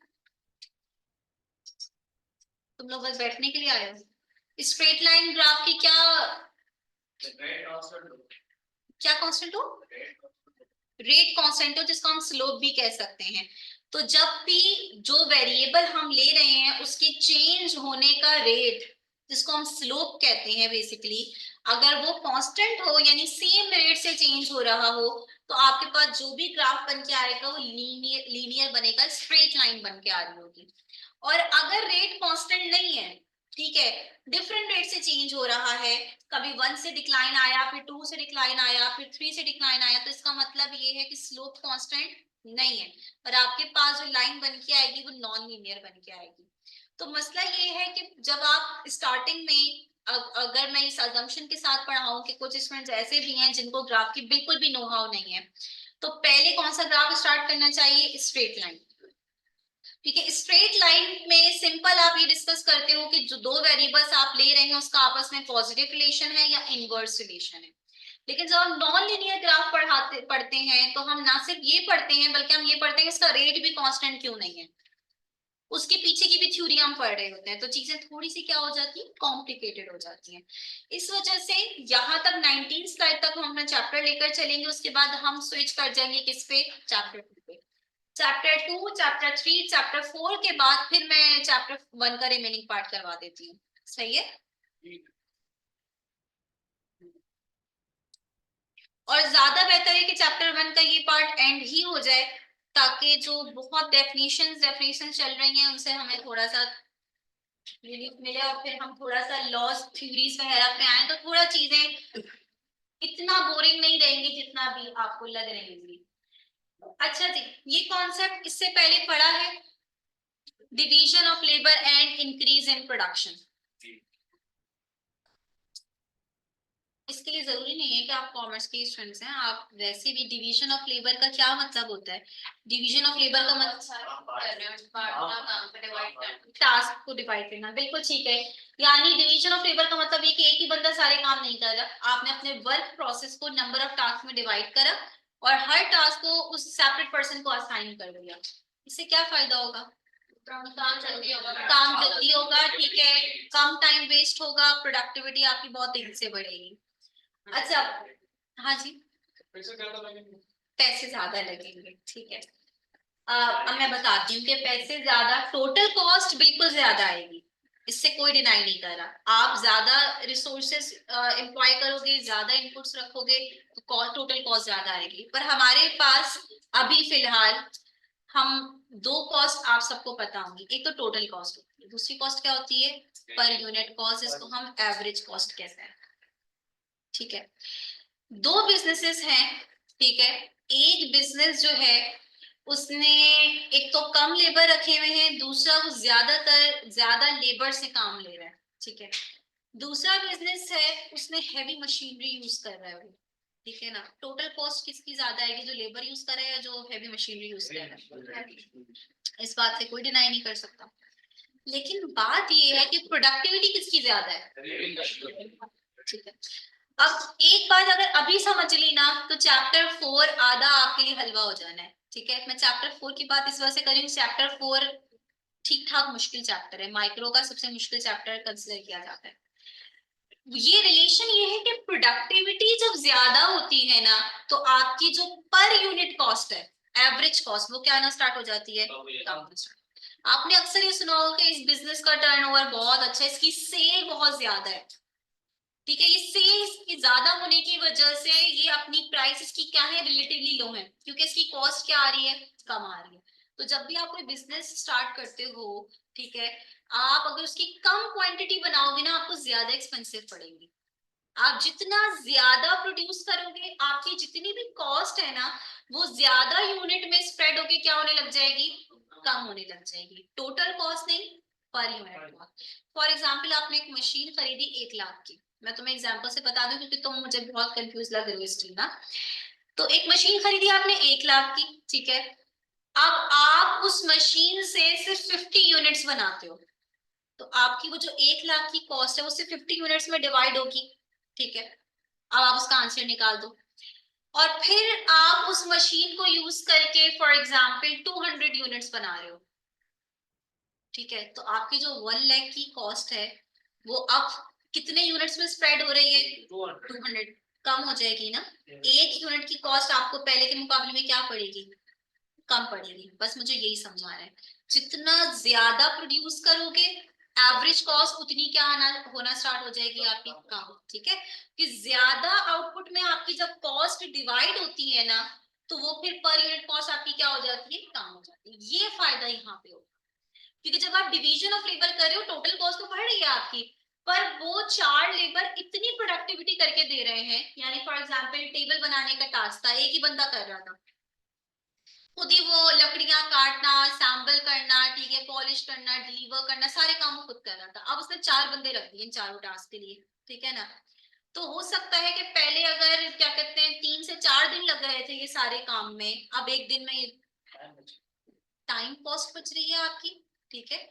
तुम लोग बस बैठने के लिए आए हो। स्ट्रेट लाइन ग्राफ की क्या कांस्टेंट हो? रेट कांस्टेंट हो, जिसको हम स्लोप भी कह सकते हैं। तो जब भी जो वेरिएबल हम ले रहे हैं उसके चेंज होने का रेट, जिसको हम स्लोप कहते हैं बेसिकली, अगर वो कांस्टेंट हो यानी सेम रेट से चेंज हो रहा हो, तो आपके पास जो भी ग्राफ बन के आएगा वो लीनियर बनेगा, स्ट्रेट लाइन बन के आ रही होगी। और अगर रेट कांस्टेंट नहीं है, ठीक है, डिफरेंट रेट से चेंज हो रहा है, कभी 1 से डिक्लाइन आया, फिर 2 से डिक्लाइन आया, फिर 3 से डिक्लाइन आया, तो इसका मतलब ये है कि स्लोप कांस्टेंट नहीं है और आपके पास जो लाइन बन के आएगी वो नॉन लीनियर बन के आएगी। तो मसला ये है कि जब आप स्टार्टिंग में अगर मैं इस अजम्पशन के साथ पढ़ाऊं कि कुछ स्टूडेंट्स ऐसे भी हैं जिनको ग्राफ की बिल्कुल भी नो हाउ नहीं है, तो पहले कौन सा ग्राफ स्टार्ट करना चाहिए? Straight line. ठीक है, स्ट्रेट लाइन में सिंपल आप ये डिस्कस करते हो कि जो दो वेरिएबल्स आप ले रहे हैं उसका आपस में पॉजिटिव रिलेशन है या इनवर्स रिलेशन है। लेकिन जब हम नॉन लीनियर ग्राफ पढ़ते हैं तो हम ना सिर्फ ये पढ़ते हैं बल्कि हम ये पढ़ते हैं इसका रेट भी कांस्टेंट क्यों नहीं है, उसके पीछे की भी थ्योरी हम पढ़ रहे होते हैं। तो चीजें थोड़ी सी क्या हो जाती है, कॉम्प्लिकेटेड हो जाती हैं। इस वजह से यहाँ तक 19 स्लाइड तक हम अपना चैप्टर लेकर चलेंगे, उसके बाद हम स्विच कर जाएंगे किस पे, चैप्टर 2 पे। चैप्टर 2, चैप्टर 3, चैप्टर 4 के बाद फिर मैं चैप्टर 1 का रिमेनिंग पार्ट करवा देती हूँ। सही है? और ज्यादा बेहतर है कि चैप्टर 1 का ये पार्ट एंड ही हो जाए, ताकि जो बहुत डेफिनेशन चल रही हैं उनसे हमें थोड़ा सा रिलीफ मिले और फिर हम थोड़ा सा लॉस थ्योरीज वगैरह पे आए तो थोड़ा चीजें इतना बोरिंग नहीं रहेंगी जितना भी आपको लग रही होंगी। अच्छा जी, ये कॉन्सेप्ट इससे पहले पढ़ा है, division of labour and increase in production. इसके लिए जरूरी नहीं है कि आप कॉमर्स के स्टूडेंट्स हैं, आप वैसे भी डिवीजन ऑफ लेबर का क्या मतलब होता है? डिवीजन ऑफ लेबर का मतलब टास्क को डिवाइड करना, बिल्कुल ठीक है। यानी डिवीजन ऑफ लेबर का मतलब ये कि एक ही बंदा सारे काम नहीं कर रहा, आपने अपने वर्क प्रोसेस को नंबर ऑफ टास्क में डिवाइड करा और हर टास्क को उस सेपरेट पर्सन को असाइन कर दिया। इससे क्या फायदा होगा? काम जल्दी होगा, ठीक है, कम टाइम वेस्ट होगा, प्रोडक्टिविटी आपकी बहुत तेजी से बढ़ेगी। अच्छा, हाँ जी, पैसे ज्यादा लगेंगे, ठीक है। अब मैं बताती हूँ कि पैसे ज्यादा, टोटल कॉस्ट बिल्कुल ज्यादा आएगी, इससे कोई डिनाई नहीं कर रहा। आप ज्यादा रिसोर्सेस एम्प्लॉय करोगे, ज्यादा इनपुट्स रखोगे तो टोटल कॉस्ट ज्यादा आएगी। पर हमारे पास अभी फिलहाल हम दो कॉस्ट आप सबको पता होंगी, एक तो टोटल कॉस्ट होती है, दूसरी कॉस्ट क्या होती है? पर यूनिट कॉस्ट, जिसको हम एवरेज कॉस्ट कहते हैं। ठीक है, दो बिजनेसेस हैं, ठीक है, एक बिजनेस जो है उसने एक तो कम लेबर रखे हुए हैं, दूसरा वो ज्यादातर ज्यादा लेबर से काम ले रहा है। ठीक है, दूसरा बिजनेस है उसने हैवी मशीनरी यूज कर रहा है वो, ठीक है ना। टोटल कॉस्ट किसकी ज्यादा आएगी, जो लेबर यूज कर रहा है या जो हैवी मशीनरी यूज कर रहा है, इस बात से कोई डिनाई नहीं कर सकता। लेकिन बात ये है कि प्रोडक्टिविटी किसकी ज्यादा है, ठीक है। अब एक बात अगर अभी समझ ली ना, तो चैप्टर 4 आधा आपके लिए हलवा हो जाना है, ठीक है। मैं चैप्टर 4 की बात इस वजह से कर रही हूँ, चैप्टर 4 ठीक ठाक मुश्किल चैप्टर है, माइक्रो का सबसे मुश्किल चैप्टर कंसिडर किया जाता है। ये रिलेशन ये है कि प्रोडक्टिविटी जब ज्यादा होती है ना, तो आपकी जो पर यूनिट कॉस्ट है, एवरेज कॉस्ट, वो क्या आना स्टार्ट हो जाती है, कम होना start। आपने अक्सर ये सुना होगा कि इस बिजनेस का टर्नओवर बहुत अच्छा है, इसकी सेल बहुत ज्यादा है, ठीक है। ये सेल्स की ज्यादा होने की वजह से ये अपनी प्राइस इसकी क्या है, रिलेटिवली लो है, क्योंकि इसकी कॉस्ट क्या आ रही है, कम आ रही है। तो जब भी आप कोई बिजनेस स्टार्ट करते हो, ठीक है, आप अगर उसकी कम क्वांटिटी बनाओगे ना, आपको ज्यादा एक्सपेंसिव पड़ेगी। आप जितना ज्यादा प्रोड्यूस करोगे, आपकी जितनी भी कॉस्ट है ना, वो ज्यादा यूनिट में स्प्रेड होके क्या होने लग जाएगी, कम होने लग जाएगी। टोटल कॉस्ट नहीं, per unit cost. For example आपने एक मशीन खरीदी 1 लाख की, मैं तुम्हें एग्जाम्पल से बता दूं क्योंकि तुम मुझे बहुत कंफ्यूज लग रही हो स्टिल ना। तो एक मशीन खरीदी आपने 1 लाख की, ठीक है। अब आप उस मशीन से सिर्फ 50 यूनिट्स बनाते हो, तो आपकी वो जो 1 लाख की कॉस्ट है वो सिर्फ 50 यूनिट्स में डिवाइड होगी, ठीक है। अब आप उसका आंसर निकाल दो, और फिर आप उस मशीन को यूज करके फॉर एग्जाम्पल 200 यूनिट्स बना रहे हो, ठीक है। तो आपकी जो 1 लाख की कॉस्ट है, वो अब कितने यूनिट्स में स्प्रेड हो रही है, 200, कम हो जाएगी ना। 1 यूनिट की कॉस्ट आपको पहले के मुकाबले में क्या पड़ेगी, कम पड़ेगी। बस मुझे यही समझाना है, जितना ज्यादा प्रोड्यूस करोगे, एवरेज कॉस्ट उतनी क्या आना होना स्टार्ट हो जाएगी आपकी, कम, ठीक है। कि ज्यादा आउटपुट में आपकी जब कॉस्ट डिवाइड होती है ना, तो वो फिर पर यूनिट कॉस्ट आपकी क्या हो जाती है, कम हो जाती है। ये फायदा यहाँ पे होगा, क्योंकि जब आप डिवीजन ऑफ लेबर कर रहे हो, टोटल कॉस्ट तो बढ़ रही है आपकी, पर वो 4 लेबर इतनी प्रोडक्टिविटी करके दे रहे हैं, यानी फॉर एग्जांपल टेबल बनाने का टास्क था, एक ही बंदा कर रहा था, खुद ही वो लकड़ियां काटना, सैंपल करना, ठीक है, पॉलिश करना, डिलीवर करना, सारे काम वो खुद कर रहा था। अब उसने 4 बंदे रख दिए इन चारों टास्क के लिए, ठीक है ना। तो हो सकता है कि पहले अगर क्या कहते हैं 3 से 4 दिन लग रहे थे ये सारे काम में, अब एक दिन में टाइम कॉस्ट बच रही है आपकी, ठीक है।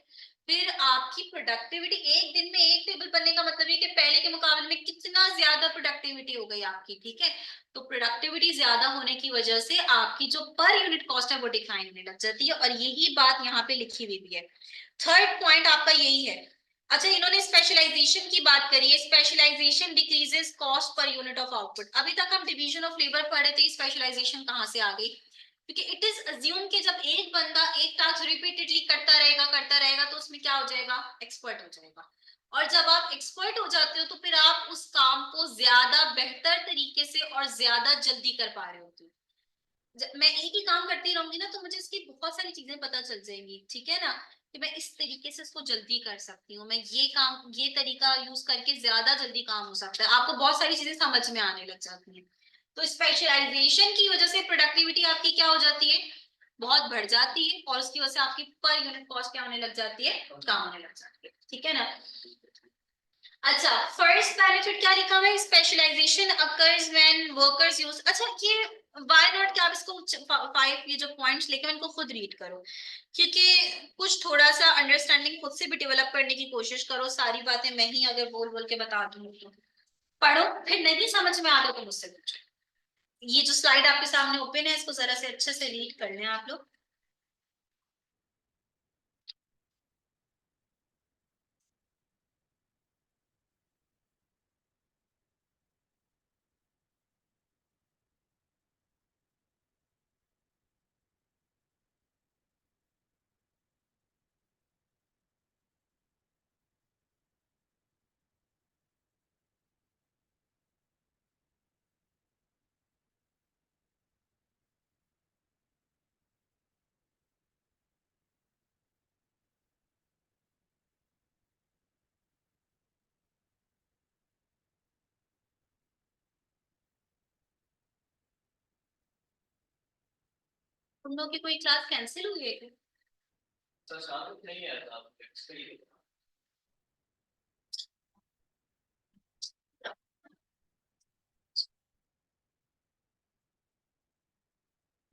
फिर आपकी प्रोडक्टिविटी, एक दिन में एक टेबल बनने का मतलब है कि पहले के मुकाबले में कितना ज्यादा प्रोडक्टिविटी हो गई आपकी, ठीक है। तो प्रोडक्टिविटी ज्यादा होने की वजह से आपकी जो पर यूनिट कॉस्ट है वो डिक्लाइन होने लग जाती है, और यही बात यहाँ पे लिखी हुई भी है। थर्ड पॉइंट आपका यही है। अच्छा, इन्होंने स्पेशलाइजेशन की बात करी है, specialization decreases cost per unit of output. अभी तक हम डिवीजन ऑफ लेबर पढ़े थे, स्पेशलाइजेशन कहाँ से आ गई, क्योंकि इट इज अज्यूम कि जब एक बंदा एक टास्क रिपीटेडली करता रहेगा तो उसमें क्या हो जाएगा, एक्सपर्ट हो जाएगा। और जब आप एक्सपर्ट हो जाते हो तो फिर आप उस काम को ज्यादा बेहतर तरीके से और ज्यादा जल्दी कर पा रहे होते हो। मैं एक ही काम करती रहूंगी ना, तो मुझे इसकी बहुत सारी चीजें पता चल जाएंगी, ठीक है ना, कि मैं इस तरीके से इसको जल्दी कर सकती हूँ, मैं ये काम ये तरीका यूज करके ज्यादा जल्दी काम हो सकता है, आपको बहुत सारी चीजें समझ में आने लग जाती हैं। तो स्पेशलाइजेशन की वजह से प्रोडक्टिविटी आपकी क्या हो जाती है, बहुत बढ़ जाती है, और उसकी वजह से आपकी पर यूनिट कॉस्ट क्या होने लग जाती है, कम होने लग जाती है, ठीक है ना। अच्छा, फर्स्ट बेनिफिट क्या लिखा हुआ है, specialization occurs when workers use. अच्छा, ये व्हाई नॉट, क्या आप इसको 5 ये जो पॉइंट्स लेके इनको खुद रीड करो, क्योंकि कुछ थोड़ा सा अंडरस्टैंडिंग खुद से भी डेवलप करने की कोशिश करो। सारी बातें मैं ही अगर बोल बोल के बता दूं तो पढ़ो, फिर नहीं समझ में आता तो मुझसे पूछो। ये जो स्लाइड आपके सामने ओपन है, इसको जरा से अच्छे से रीड कर लें आप लोग। तुम लोग की कोई क्लास कैंसिल हुई है क्या? सर साबित नहीं है, आप टेक्स्ट करिए।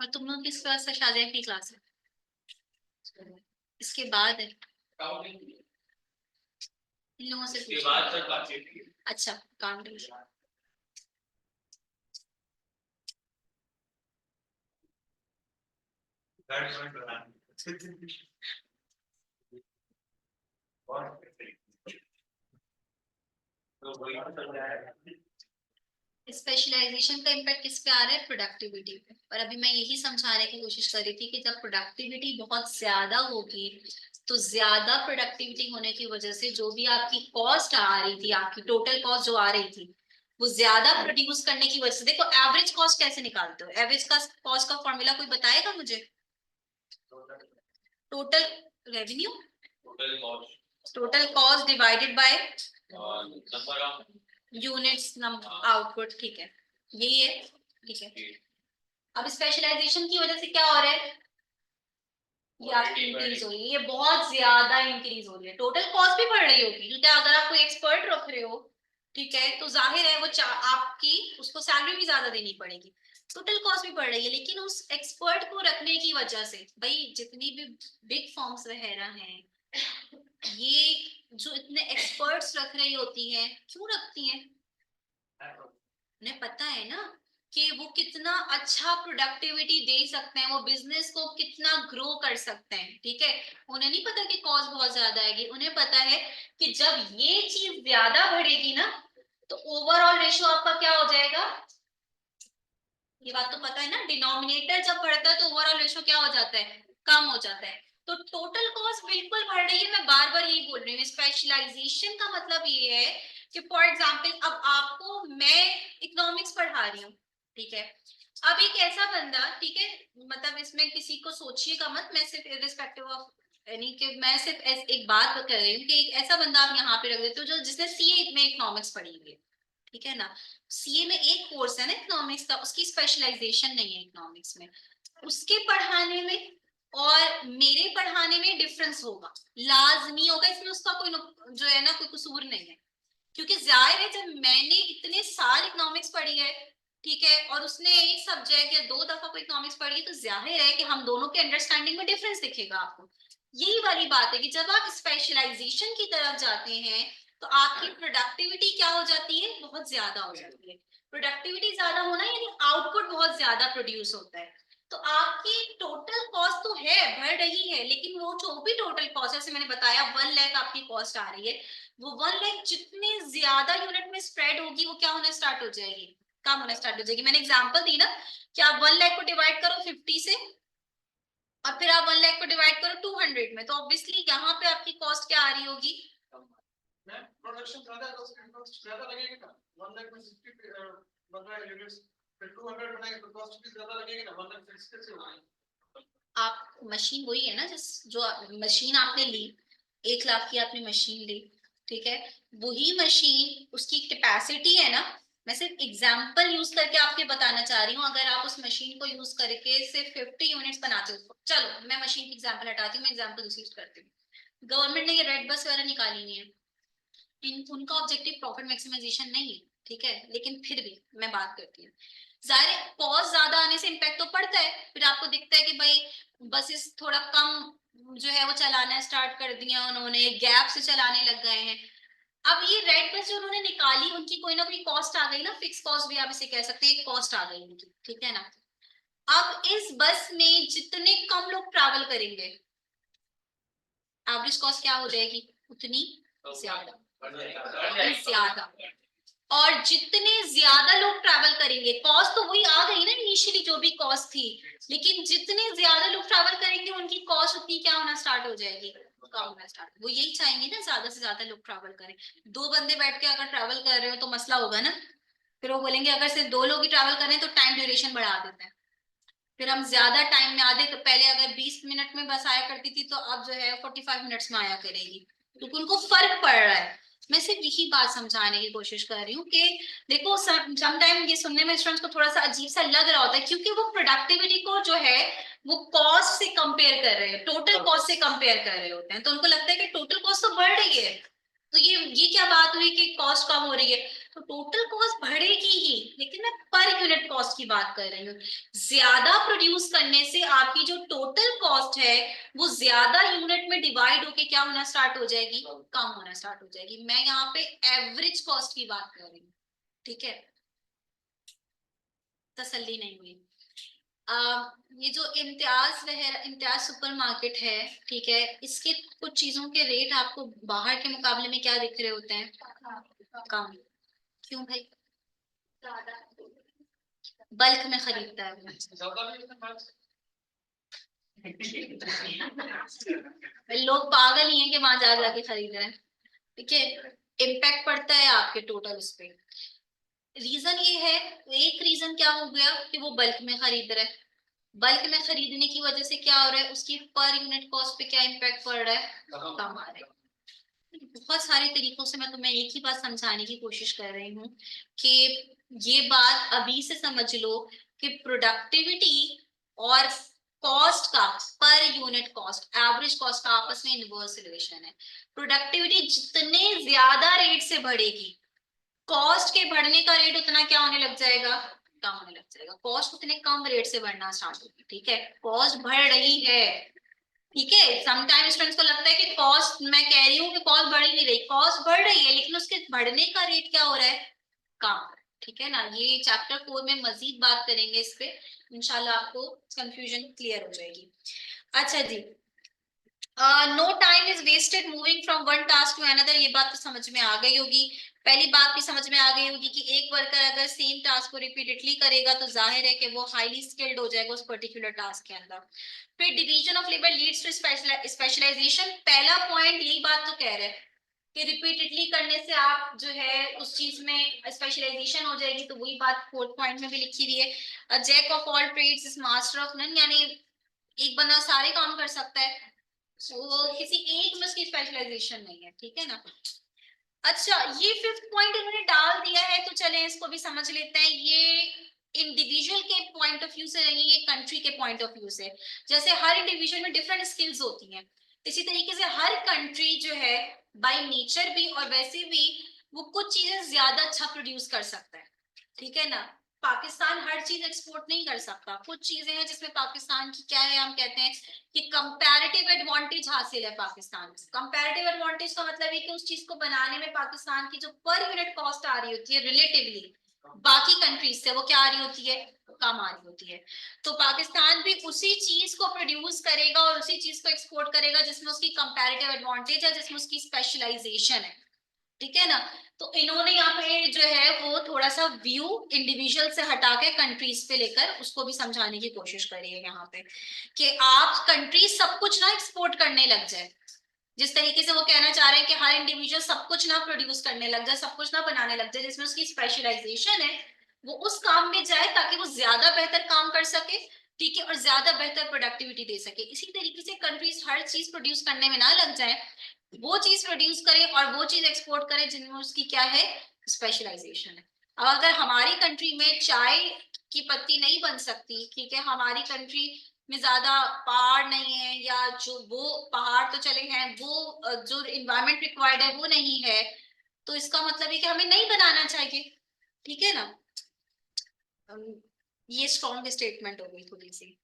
और तुम लोग किस क्लास से शादिया की क्लास है? इसके बाद है इन लोगों से उसके पूछो। बाद सर बातचीत अच्छा काउंटिंग। तो वही चल रहा है। स्पेशलाइजेशन का इम्पैक्ट किस पे आ रहा है? प्रोडक्टिविटी पे। और अभी मैं यही समझाने की कोशिश कर रही थी कि जब प्रोडक्टिविटी बहुत ज्यादा होगी तो ज्यादा प्रोडक्टिविटी होने की वजह से जो भी आपकी कॉस्ट आ रही थी, आपकी टोटल कॉस्ट जो आ रही थी, वो ज्यादा प्रोड्यूस करने की वजह से, देखो एवरेज कॉस्ट कैसे निकालते हो? एवरेज का कॉस्ट का फॉर्मूला कोई बताएगा मुझे? Total revenue, total cost total cost divided by number of units output, ठीक है, यही है, ठीक है। अब स्पेशलाइजेशन की वजह से क्या हो रहा है? ये आपकी इंक्रीज हो रही है, ये बहुत ज्यादा इंक्रीज हो रही है, टोटल कॉस्ट भी बढ़ रही होगी क्योंकि अगर आप कोई एक्सपर्ट रख रहे हो, ठीक है, तो जाहिर है वो आपकी उसको सैलरी भी ज्यादा देनी पड़ेगी, टोटल कॉस्ट भी बढ़ रही है। लेकिन उस एक्सपर्ट को रखने की वजह से भाई जितनी भी बिग फर्म्स वगैरह हैं, ये जो इतने एक्सपर्ट्स रख रही होती हैं, क्यों रखती हैं? उन्हें पता है ना कि वो कितना अच्छा प्रोडक्टिविटी दे सकते हैं, वो बिजनेस को कितना ग्रो कर सकते हैं, ठीक है। उन्हें नहीं पता कि कॉस्ट बहुत ज्यादा आएगी, उन्हें पता है कि जब ये चीज ज्यादा बढ़ेगी ना तो ओवरऑल रेशियो आपका क्या हो जाएगा? ये बात तो पता है ना, डिनोमिनेटर जब बढ़ता है तो ओवरऑल रेशियो क्या हो जाता है? कम हो जाता है। तो टोटल कॉस्ट बिल्कुल बढ़ रही है, मैं बार बार यही बोल रही हूँ। स्पेशलाइजेशन का मतलब ये है कि फॉर एग्जाम्पल अब आपको मैं इकोनॉमिक्स पढ़ा रही हूँ, ठीक है, अब एक ऐसा बंदा, ठीक है, मतलब इसमें किसी को सोचिएगा मत, मैं सिर्फ इररिस्पेक्टिव ऑफ यानी कि मैं सिर्फ एक बात कर रही हूँ कि एक ऐसा बंदा आप यहाँ पे रख देते हो जो जिसने सीए में इकोनॉमिक्स पढ़ी हुई है, ठीक है ना, सीए में एक कोर्स है ना इकोनॉमिक्स का, उसकी स्पेशलाइजेशन नहीं है इकोनॉमिक्स में, उसके पढ़ाने में और मेरे पढ़ाने में डिफरेंस होगा, लाजमी होगा, इसमें उसका कोई जो है ना कोई कसूर नहीं है। क्योंकि जाहिर है जब मैंने इतने साल इकोनॉमिक्स पढ़ी है, ठीक है, और उसने एक सब्जेक्ट या 2 दफा कोई इकोनॉमिक्स पढ़ी है, तो जाहिर है कि हम दोनों के अंडरस्टैंडिंग में डिफरेंस दिखेगा आपको। यही वाली बात है कि जब आप स्पेशलाइजेशन की तरफ जाते हैं तो आपकी प्रोडक्टिविटी क्या हो जाती है? बहुत ज्यादा हो जाती है। प्रोडक्टिविटी ज्यादा होना यानी आउटपुट बहुत ज्यादा प्रोड्यूस होता है। तो आपकी टोटल कॉस्ट तो है, बढ़ रही है, लेकिन वो जो भी टोटल कॉस्ट, जैसे मैंने बताया 1 लाख आपकी कॉस्ट आ रही है, वो 1 लाख जितने ज्यादा यूनिट में स्प्रेड होगी वो क्या होना स्टार्ट हो जाएगी? कम होना स्टार्ट हो जाएगी। मैंने एग्जांपल दी ना कि आप 1 लाख को डिवाइड करो 50 से और फिर आप 1 लाख को डिवाइड करो 200 में, तो ऑब्वियसली यहाँ पे आपकी कॉस्ट क्या आ रही होगी? प्रोडक्शन ज्यादा है तो उसकी कॉस्ट ज्यादा लगेगी ना 1 लाख में 60 बन रहा है यूनिट्स फिर 200 बनाएंगे तो कॉस्ट भी ज्यादा लगेगी ना 1 लाख 60 से होगा। आप मशीन वही है ना जिस जो मशीन आपने ली, 1 लाख की आपने मशीन ली, ठीक है, वही मशीन उसकी कैपेसिटी है ना, मैं सिर्फ एग्जांपल यूज करके आपके बताना चाह रही हूँ। अगर आप उस मशीन को यूज करके सिर्फ 50 यूनिट्स बनाते हो, चलो मैं मशीन की एग्जांपल हटाती हूँ, मैं एग्जांपल दूसरी यूज करती हूँ। गवर्नमेंट ने ये रेड बस वगैरह निकाली हुई है, उनका ऑब्जेक्टिव प्रॉफिट मैक्सिमाइजेशन नहीं है, ठीक है, लेकिन फिर भी मैं बात करती हूँ, जाहिर है कॉस्ट ज्यादा आने से इम्पैक्ट तो पड़ता है। फिर आपको दिखता है कि भाई बसेस थोड़ा कम जो है वो चलाना स्टार्ट कर दिया उन्होंने, गैप से चलाने लग गए हैं। अब ये रेड बस जो उन्होंने निकाली उनकी कोई ना कोई कॉस्ट आ गई ना, फिक्स कॉस्ट भी आप इसे कह सकते हैं, एक कॉस्ट आ गई उनकी, ठीक है ना। अब इस बस में जितने कम लोग ट्रैवल करेंगे, एवरेज कॉस्ट क्या हो जाएगी? उतनी ज्यादा, ज्यादा। और जितने ज्यादा लोग ट्रैवल करेंगे, कॉस्ट तो वही आ गई ना इनिशियली जो भी कॉस्ट थी, लेकिन जितने ज्यादा लोग ट्रैवल करेंगे उनकी कॉस्ट उतनी क्या होना स्टार्ट हो जाएगी? कम होना स्टार्ट। वो यही चाहेंगे ना ज्यादा से ज्यादा लोग ट्रैवल करें। 2 बंदे बैठ के अगर ट्रैवल कर रहे हो तो मसला होगा ना, फिर वो बोलेंगे अगर सिर्फ 2 लोग ही ट्रैवल करें तो टाइम ड्यूरेशन बढ़ा देते हैं, फिर हम ज्यादा टाइम में आधे, पहले अगर 20 मिनट में बस आया करती थी तो अब जो है 45 मिनट्स में आया करेगी, क्योंकि उनको फर्क पड़ रहा है। मैं सिर्फ यही बात समझाने की कोशिश कर रही हूँ कि देखो समटाइम ये सुनने में स्टूडेंट्स को थोड़ा सा अजीब सा लग रहा होता है क्योंकि वो प्रोडक्टिविटी को जो है वो कॉस्ट से कंपेयर कर रहे हैं, टोटल कॉस्ट से कंपेयर कर रहे होते हैं, तो उनको लगता है कि टोटल कॉस्ट तो बढ़ रही है, तो ये क्या बात हुई कि कॉस्ट कम हो रही है। तो टोटल कॉस्ट बढ़ेगी ही, लेकिन मैं पर यूनिट कॉस्ट की बात कर रही हूँ। ज्यादा प्रोड्यूस करने से आपकी जो टोटल कॉस्ट है वो ज्यादा यूनिट में डिवाइड होके क्या होना स्टार्ट हो जाएगी, कम होना स्टार्ट हो जाएगी। मैं यहाँ पे एवरेज कॉस्ट की बात कर रही हूँ, ठीक है, तसल्ली नहीं हुई। ये जो इम्तियाज सुपरमार्केट है, ठीक है, इसके कुछ चीजों के रेट आपको बाहर के मुकाबले में क्या दिख रहे होते हैं, कम। क्यों भाई, बल्क में खरीदता है वो। ज्यादा भी है मैच। लोग पागल ही हैं कि वहां जा जाके खरीद रहे हैं, ठीक है, इम्पैक्ट पड़ता है आपके टोटल उस पे। रीजन ये है, एक रीजन क्या हो गया कि वो बल्क में खरीद रहा है, बल्क में खरीदने की वजह से क्या हो रहा है, उसकी पर यूनिट कॉस्ट पे क्या इम्पैक्ट पड़ रहा है, कम आ रहा है। बहुत सारे तरीकों से मैं तुम्हें एक ही बात समझाने की कोशिश कर रही हूँ कि ये बात अभी से समझ लो कि प्रोडक्टिविटी और कॉस्ट का, per unit cost, average cost का आपस में इनवर्स रिलेशन है। प्रोडक्टिविटी जितने ज्यादा रेट से बढ़ेगी, कॉस्ट के बढ़ने का रेट उतना क्या होने लग जाएगा, कम होने लग जाएगा। कॉस्ट उतने कम रेट से बढ़ना स्टार्ट होगी, ठीक है, कॉस्ट बढ़ रही है, ठीक है। समटाइम स्टूडेंट्स को लगता है कि कॉस्ट, मैं कह रही हूँ कि कॉस्ट बढ़ ही नहीं रही, कॉस्ट बढ़ रही है लेकिन उसके बढ़ने का रेट क्या हो रहा है, कम, ठीक है ना। ये चैप्टर 4 में मजीद बात करेंगे इस पे, इंशाल्लाह आपको कंफ्यूजन क्लियर हो जाएगी। अच्छा जी, no time is wasted moving from one task to another, ये बात तो समझ में आ गई होगी। पहली बात भी समझ में आ गई होगी कि एक वर्कर अगर सेम टास्क को रिपीटेडली करेगा तो जाहिर है कि वो हाईली स्किल्ड हो जाएगा उस पर्टिकुलर टास्क के अंदर। फिर division of labour leads to specialization, पहला पॉइंट यही बात तो कह रहे हैं कि रिपीटेडली करने से आप जो है उस चीज में स्पेशलाइजेशन हो जाएगी, तो वही बात फोर्थ पॉइंट में भी लिखी हुई है, jack of all trades is master of none, यानी एक बंदा सारे काम कर सकता है, वो किसी एक में उसकी स्पेशलाइजेशन नहीं है, ठीक है ना। अच्छा, ये फिफ्थ पॉइंट इन्होंने डाल दिया है तो चलें इसको भी समझ लेते हैं। ये इंडिविजुअल के पॉइंट ऑफ व्यू से नहीं, ये कंट्री के पॉइंट ऑफ व्यू से। जैसे हर इंडिविजुअल में डिफरेंट स्किल्स होती हैं, इसी तरीके से हर कंट्री जो है बाय नेचर भी और वैसे भी वो कुछ चीजें ज्यादा अच्छा प्रोड्यूस कर सकता है, ठीक है ना। पाकिस्तान हर चीज एक्सपोर्ट नहीं कर सकता, कुछ चीजें हैं जिसमें पाकिस्तान की क्या है, हम कहते हैं कि कंपैरेटिव एडवांटेज हासिल है पाकिस्तान को। कंपैरेटिव एडवांटेज का मतलब है कि उस चीज को बनाने में पाकिस्तान की जो पर यूनिट कॉस्ट आ रही होती है रिलेटिवली बाकी कंट्रीज से, वो क्या आ रही होती है, कम आ रही होती है। तो पाकिस्तान भी उसी चीज को प्रोड्यूस करेगा और उसी चीज को एक्सपोर्ट करेगा जिसमें उसकी कंपैरेटिव एडवांटेज है, जिसमें उसकी स्पेशलाइजेशन है, ठीक है ना। तो इन्होंने यहाँ पे जो है वो थोड़ा सा व्यू इंडिविजुअल से हटा के कंट्रीज पे लेकर उसको भी समझाने की कोशिश करी है यहाँ पे कि आप कंट्री सब कुछ ना एक्सपोर्ट करने लग जाए। जिस तरीके से वो कहना चाह रहे हैं कि हर इंडिविजुअल सब कुछ ना प्रोड्यूस करने लग जाए, सब कुछ ना बनाने लग जाए, जिसमें उसकी स्पेशलाइजेशन है वो उस काम में जाए ताकि वो ज्यादा बेहतर काम कर सके, ठीक है, और ज्यादा बेहतर प्रोडक्टिविटी दे सके। इसी तरीके से कंट्रीज हर चीज प्रोड्यूस करने में ना लग जाए, वो चीज प्रोड्यूस करे और वो चीज एक्सपोर्ट करे जिनमें उसकी क्या है, स्पेशलाइजेशन है। अब अगर हमारी कंट्री में चाय की पत्ती नहीं बन सकती, ठीक है, हमारी कंट्री में ज्यादा पहाड़ नहीं है, या जो वो पहाड़ तो चले हैं वो जो इन्वायरमेंट रिक्वायर्ड है वो नहीं है, तो इसका मतलब है कि हमें नहीं बनाना चाहिए, ठीक है ना। ये स्ट्रॉन्ग स्टेटमेंट हो गई थोड़ी सी,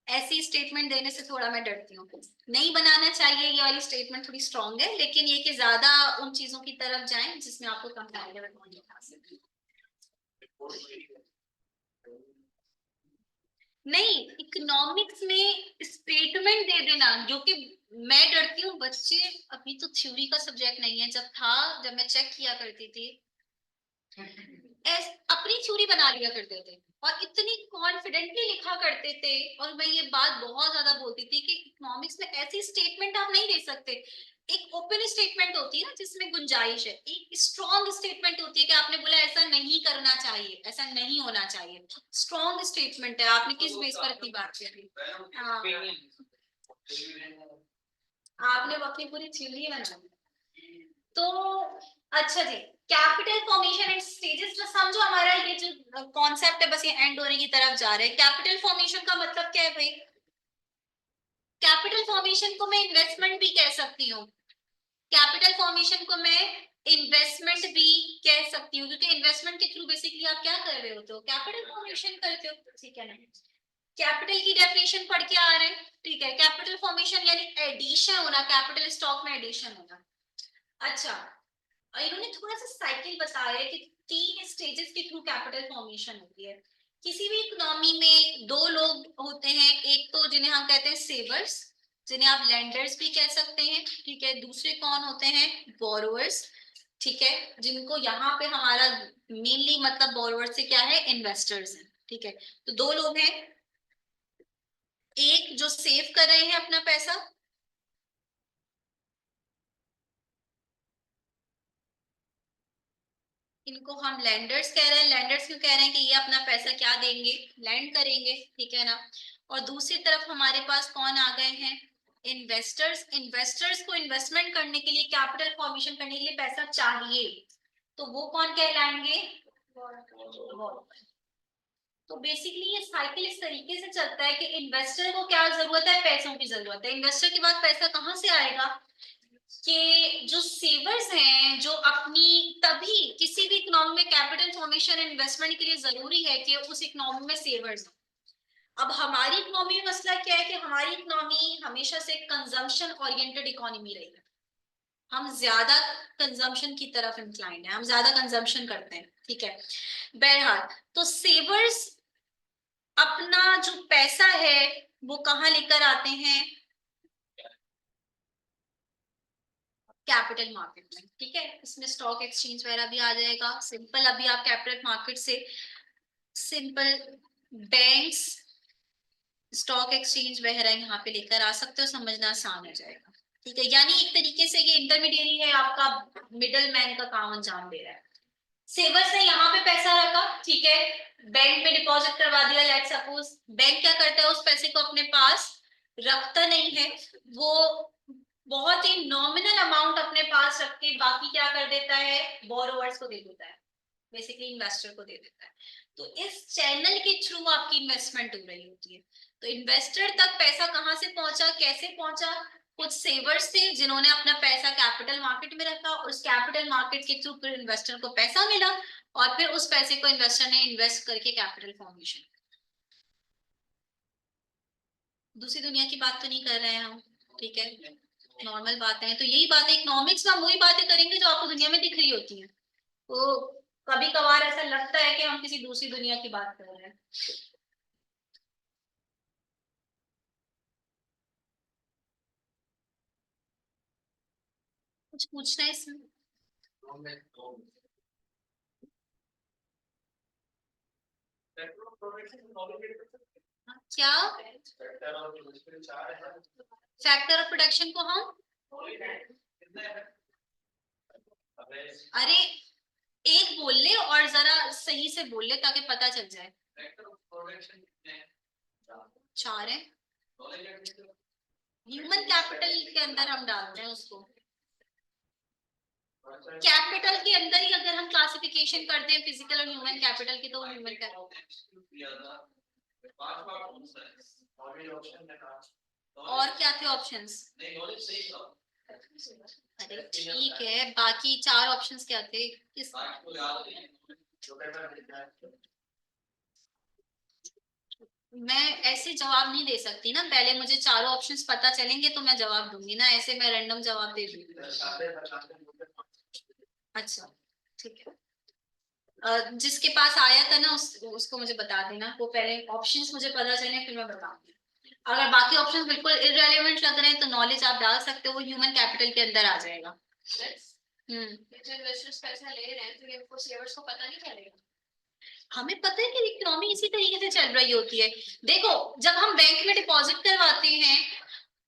ऐसी स्टेटमेंट देने से थोड़ा मैं डरती हूँ। नहीं बनाना चाहिए ये वाली स्टेटमेंट थोड़ी स्ट्रॉन्ग है, लेकिन ये कि ज्यादा उन चीजों की तरफ जाएं जिसमें आपको कंपैरेटिव एडवांटेज हासिल हो। नहीं, इकोनॉमिक्स में स्टेटमेंट दे देना, जो कि मैं डरती हूँ बच्चे, अभी तो थ्योरी का सब्जेक्ट नहीं है, जब मैं चेक किया करती थी अपनी थ्योरी बना लिया करते थे और इतनी कॉन्फिडेंटली लिखा करते थे। और मैं ये बात बहुत ज्यादा बोलती थी कि इकोनॉमिक्स में ऐसी स्टेटमेंट आप नहीं दे सकते। एक ओपन स्टेटमेंट होती है ना जिसमें गुंजाइश है, एक स्ट्रॉन्ग स्टेटमेंट होती है कि आपने बोला ऐसा नहीं करना चाहिए, ऐसा नहीं होना चाहिए, स्ट्रॉन्ग स्टेटमेंट है। आपने किस बेस पर इतनी बात करी, हाँ, आपने अपनी पूरी थ्योरी बना दी। तो अच्छा जी, कैपिटल फॉर्मेशन एंड स्टेजेस, जो समझो हमारा ये जो कॉन्सेप्ट है बस ये एंड होने की तरफ जा रहा है। कैपिटल फॉर्मेशन का मतलब क्या है भाई, कैपिटल फॉर्मेशन को मैं इन्वेस्टमेंट भी कह सकती हूँ, कैपिटल फॉर्मेशन को मैं इन्वेस्टमेंट भी कह सकती हूँ, क्योंकि इन्वेस्टमेंट के थ्रू बेसिकली आप क्या कर रहे होते हो, कैपिटल फॉर्मेशन करते हो, ठीक है ना। कैपिटल की डेफिनेशन पढ़ के आ रहे हैं, ठीक है। कैपिटल फॉर्मेशन यानी एडिशन होना, कैपिटल स्टॉक में एडिशन होना। अच्छा, इन्होंने थोड़ा सा साइकिल बताया है कि 3 स्टेजेस के थ्रू कैपिटल फॉर्मेशन होती है। किसी भी इकोनॉमी में 2 लोग होते हैं, एक तो जिन्हें हम कहते हैं सेवर्स, जिन्हें आप लेंडर्स भी कह सकते हैं, ठीक है। दूसरे कौन होते हैं, बोरोवर्स, ठीक है, जिनको यहाँ पे हमारा मेनली मतलब बोरोवर्स से क्या है, इन्वेस्टर्स हैं, ठीक है। तो 2 लोग हैं, एक जो सेव कर रहे हैं अपना पैसा, इनको हम लैंडर्स कह रहे हैं। लैंडर्स क्यों कह रहे हैं कि ये अपना पैसा क्या देंगे, लैंड करेंगे, ठीक है ना। और दूसरी तरफ हमारे पास कौन आ गए हैं, इन्वेस्टर्स। इन्वेस्टर्स को इन्वेस्टमेंट करने के लिए, कैपिटल फॉर्मेशन करने के लिए पैसा चाहिए, तो वो कौन कहलाएंगे, तो बेसिकली ये साइकिल इस तरीके से चलता है कि इन्वेस्टर को क्या जरूरत है, पैसों की जरूरत है। इन्वेस्टर के बाद पैसा कहाँ से आएगा, कि जो सेवर्स हैं, जो अपनी, तभी किसी भी इकोनॉमी में कैपिटल फॉर्मेशन इन्वेस्टमेंट के लिए जरूरी है कि उस इकोनॉमी में सेवर्स हैं। अब हमारी इकोनॉमी में मसला क्या है कि हमारी इकोनॉमी हमेशा से कंजम्पशन ओरिएंटेड इकोनॉमी रही है। हम ज्यादा कंजम्पशन की तरफ इंक्लाइंड है, हम ज्यादा कंजम्पशन करते हैं, ठीक है। बहरहाल, तो सेवर्स अपना जो पैसा है वो कहाँ लेकर आते हैं, कैपिटल मार्केट में, ठीक है। इसमें स्टॉक एक्सचेंज वगैरह भी आ जाएगा। सिंपल, अभी आप कैपिटल मार्केट से सिंपल बैंक्स, स्टॉक एक्सचेंज वगैरह यहाँ पे लेकर आ सकते हो, समझना आसान हो जाएगा, ठीक है। यानी एक तरीके से ये इंटरमीडियरी है, आपका मिडल मैन का काम अंजाम दे रहा है। सेवर्स ने यहाँ पे पैसा रखा, ठीक है, बैंक में डिपॉजिट करवा दिया, लेट सपोज। बैंक क्या करता है, उस पैसे को अपने पास रखता नहीं है, वो बहुत ही नॉमिनल अमाउंट अपने पास रख के बाकी क्या कर देता है, बोरोवर्स को दे देता है, बेसिकली इन्वेस्टर को दे देता है। तो इस चैनल के थ्रू आपकी इन्वेस्टमेंट हो रही होती है। तो इन्वेस्टर तक पैसा कहाँ से पहुंचा, कैसे पहुंचा, कुछ सेवर्स थे जिन्होंने अपना पैसा कैपिटल मार्केट में रखा, और उस कैपिटल मार्केट के थ्रू फिर इन्वेस्टर को पैसा मिला, और फिर उस पैसे को इन्वेस्टर ने इन्वेस्ट करके कैपिटल फॉर्मेशन। दूसरी दुनिया की बात तो नहीं कर रहे हैं हम, ठीक है, नॉर्मल बातें हैं। तो यही बातें इकोनॉमिक्स में हम वही बातें करेंगे जो आपको दुनिया में दिख रही होती हैं। तो कभी कभार ऐसा लगता है कि हम किसी दूसरी दुनिया की बात कर रहे हैं। कुछ पूछना है इसमें, क्या फैक्टर ऑफ प्रोडक्शन को हम, अरे एक बोल ले और जरा सही से बोल ले ताकि पता चल जाए। 4 है, ह्यूमन कैपिटल के अंदर हम डालते हैं उसको। कैपिटल के अंदर ही अगर हम क्लासिफिकेशन करते हैं फिजिकल और ह्यूमन कैपिटल की, तो ह्यूमन और क्या थे ऑप्शंस, अरे ठीक है, बाकी 4 ऑप्शंस क्या थे, किस, मैं ऐसे जवाब नहीं दे सकती ना, पहले मुझे चारों ऑप्शंस पता चलेंगे तो मैं जवाब दूंगी ना, ऐसे मैं रैंडम जवाब दे दूंगी। अच्छा, ठीक है। जिसके पास आया था ना उसको मुझे बता देना, वो पहले ऑप्शंस मुझे पता चले फिर मैं बताऊंगी। अगर बाकी ऑप्शंस बिल्कुल इररिलेवेंट लग रहे हैं तो नॉलेज आप डाल सकते हो, वो ह्यूमन कैपिटल के अंदर आ जाएगा। जो इन्वेस्टर्स पैसा ले रहे हैं तो ये सेवर्स को पता नहीं चलेगा, हमें पता है कि इकोनॉमी इसी तरीके से चल रही होती है। देखो, जब हम बैंक में डिपॉजिट करवाते हैं,